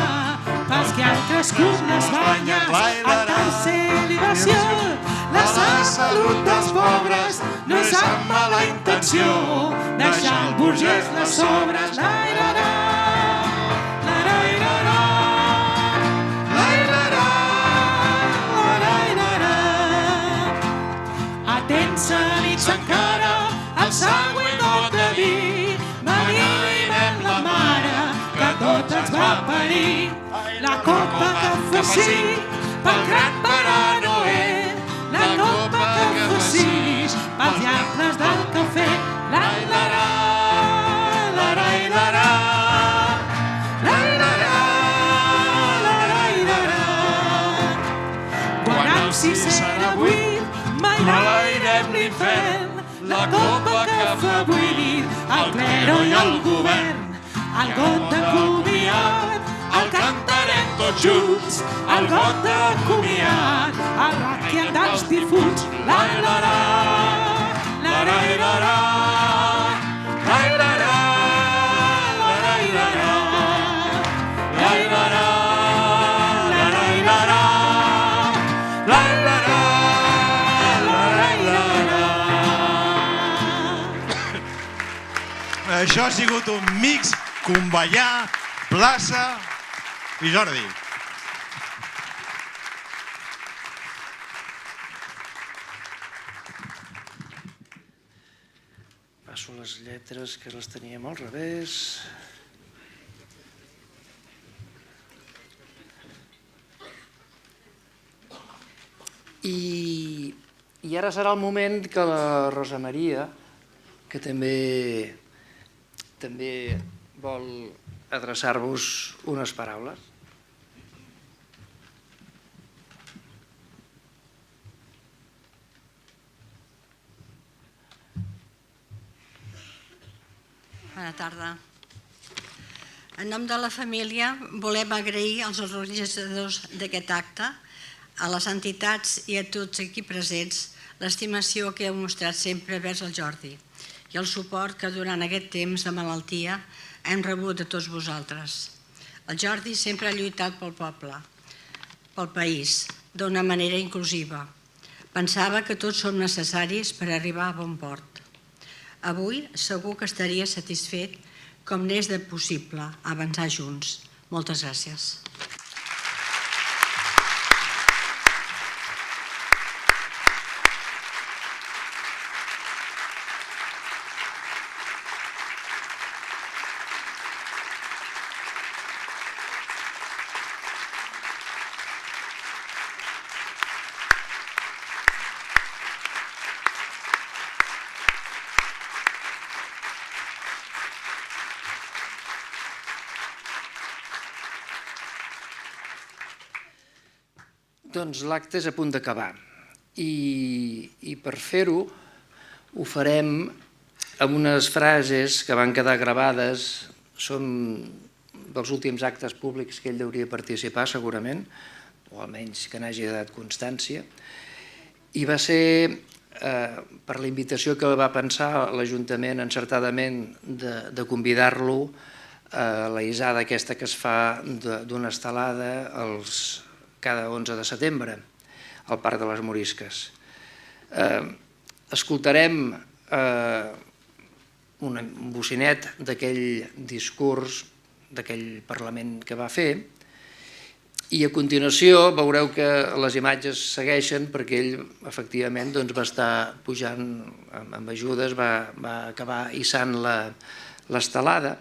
pels que han crescut les banyes. El tercer libació, la salut dels pobres no és amb mala intenció deixar al burgès les sobres. Atents amics encara el següent got de vi, beneirem la mare que tot ens va parir. La copa que faci pel gran Pare Noel, la copa que facis pels diables del cafè. Quan el sisè serà buit, mai l'airem l'infern. La copa que fa buir el clero i el govern. El got de comiat el cantarem tots junts, el got de comiat el requiem dels difunts. Lai-la-ra, lai-la-ra, lai-la-ra, lai-la-ra, lai-la-ra, lai-la-ra, lai-la-ra, lai-la-ra. Això ha sigut un mix Convellà, Plaça i Jordi. Passo les lletres que les teníem al revés. I ara serà el moment que la Rosa Maria, que també vol adreçar-vos unes paraules. Bona tarda. En nom de la família volem agrair als organitzadors d'aquest acte, a les entitats i a tots aquí presents l'estimació que heu mostrat sempre vers el Jordi i el suport que durant aquest temps de malaltia hem rebut de tots vosaltres. El Jordi sempre ha lluitat pel poble, pel país, d'una manera inclusiva. Pensava que tots som necessaris per arribar a bon port. Avui segur que estaria satisfet com n'és de possible avançar junts. Moltes gràcies. Doncs l'acte és a punt d'acabar i per fer-ho ho farem amb unes frases que van quedar gravades, són dels últims actes públics que ell hauria de participar segurament, o almenys que n'hagi dat constància, i va ser per la invitació que va pensar l'Ajuntament encertadament de convidar-lo a la isada aquesta que es fa d'una estelada cada 11 de setembre, al Parc de les Morisques. Escoltarem un bocinet d'aquell discurs, d'aquell Parlament que va fer, I a continuació veureu que les imatges segueixen perquè ell efectivament va estar pujant amb ajudes, va acabar hissant l'estelada.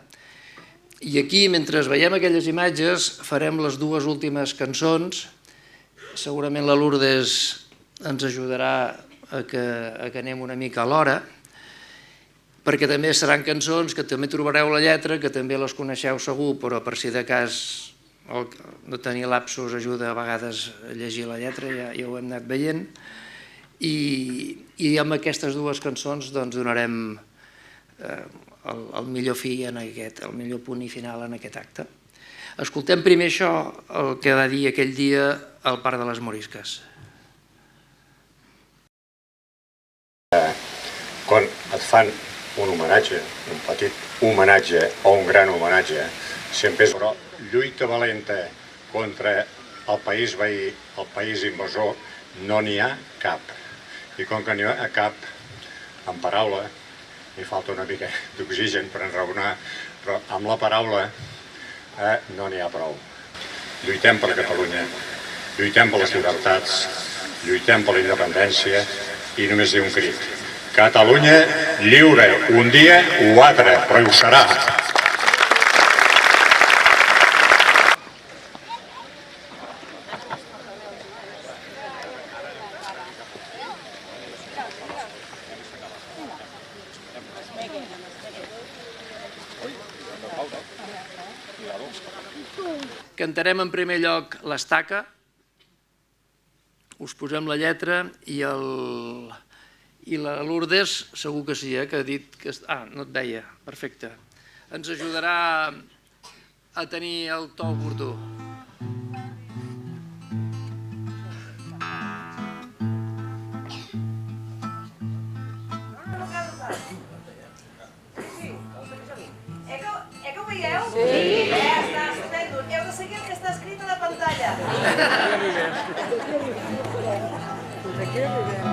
I aquí, mentre veiem aquelles imatges, farem les dues últimes cançons. Segurament la Lourdes ens ajudarà a que anem una mica a l'hora, perquè també seran cançons que també trobareu la lletra, que també les coneixeu segur, però per si de cas no tenir lapsus ajuda a vegades a llegir la lletra, ja ho hem anat veient. I amb aquestes dues cançons donarem el millor fi, el millor punt i final en aquest acte. Escoltem primer això, el que va dir aquell dia al Parc de les Morisques. Quan et fan un homenatge, un petit homenatge o un gran homenatge, sempre és però lluita valenta contra el país veí, el país invasor, no n'hi ha cap. I com que n'hi ha cap, en paraula, m'hi falta una mica d'oxigen per enraonar, però amb la paraula no n'hi ha prou. Lluitem per Catalunya, lluitem per les llibertats, lluitem per la independència i només hi ha un crit. Catalunya lliure, un dia o altre, però ho serà. Cantarem en primer lloc l'Estaca, us posem la lletra i la Lourdes segur que sí, que ha dit que... no et veia, perfecte. Ens ajudarà a tenir el to oportú. Que ho veieu? Sí. Està estupendo. Heu de seguir el que està escrit a la pantalla. Aquí arribem.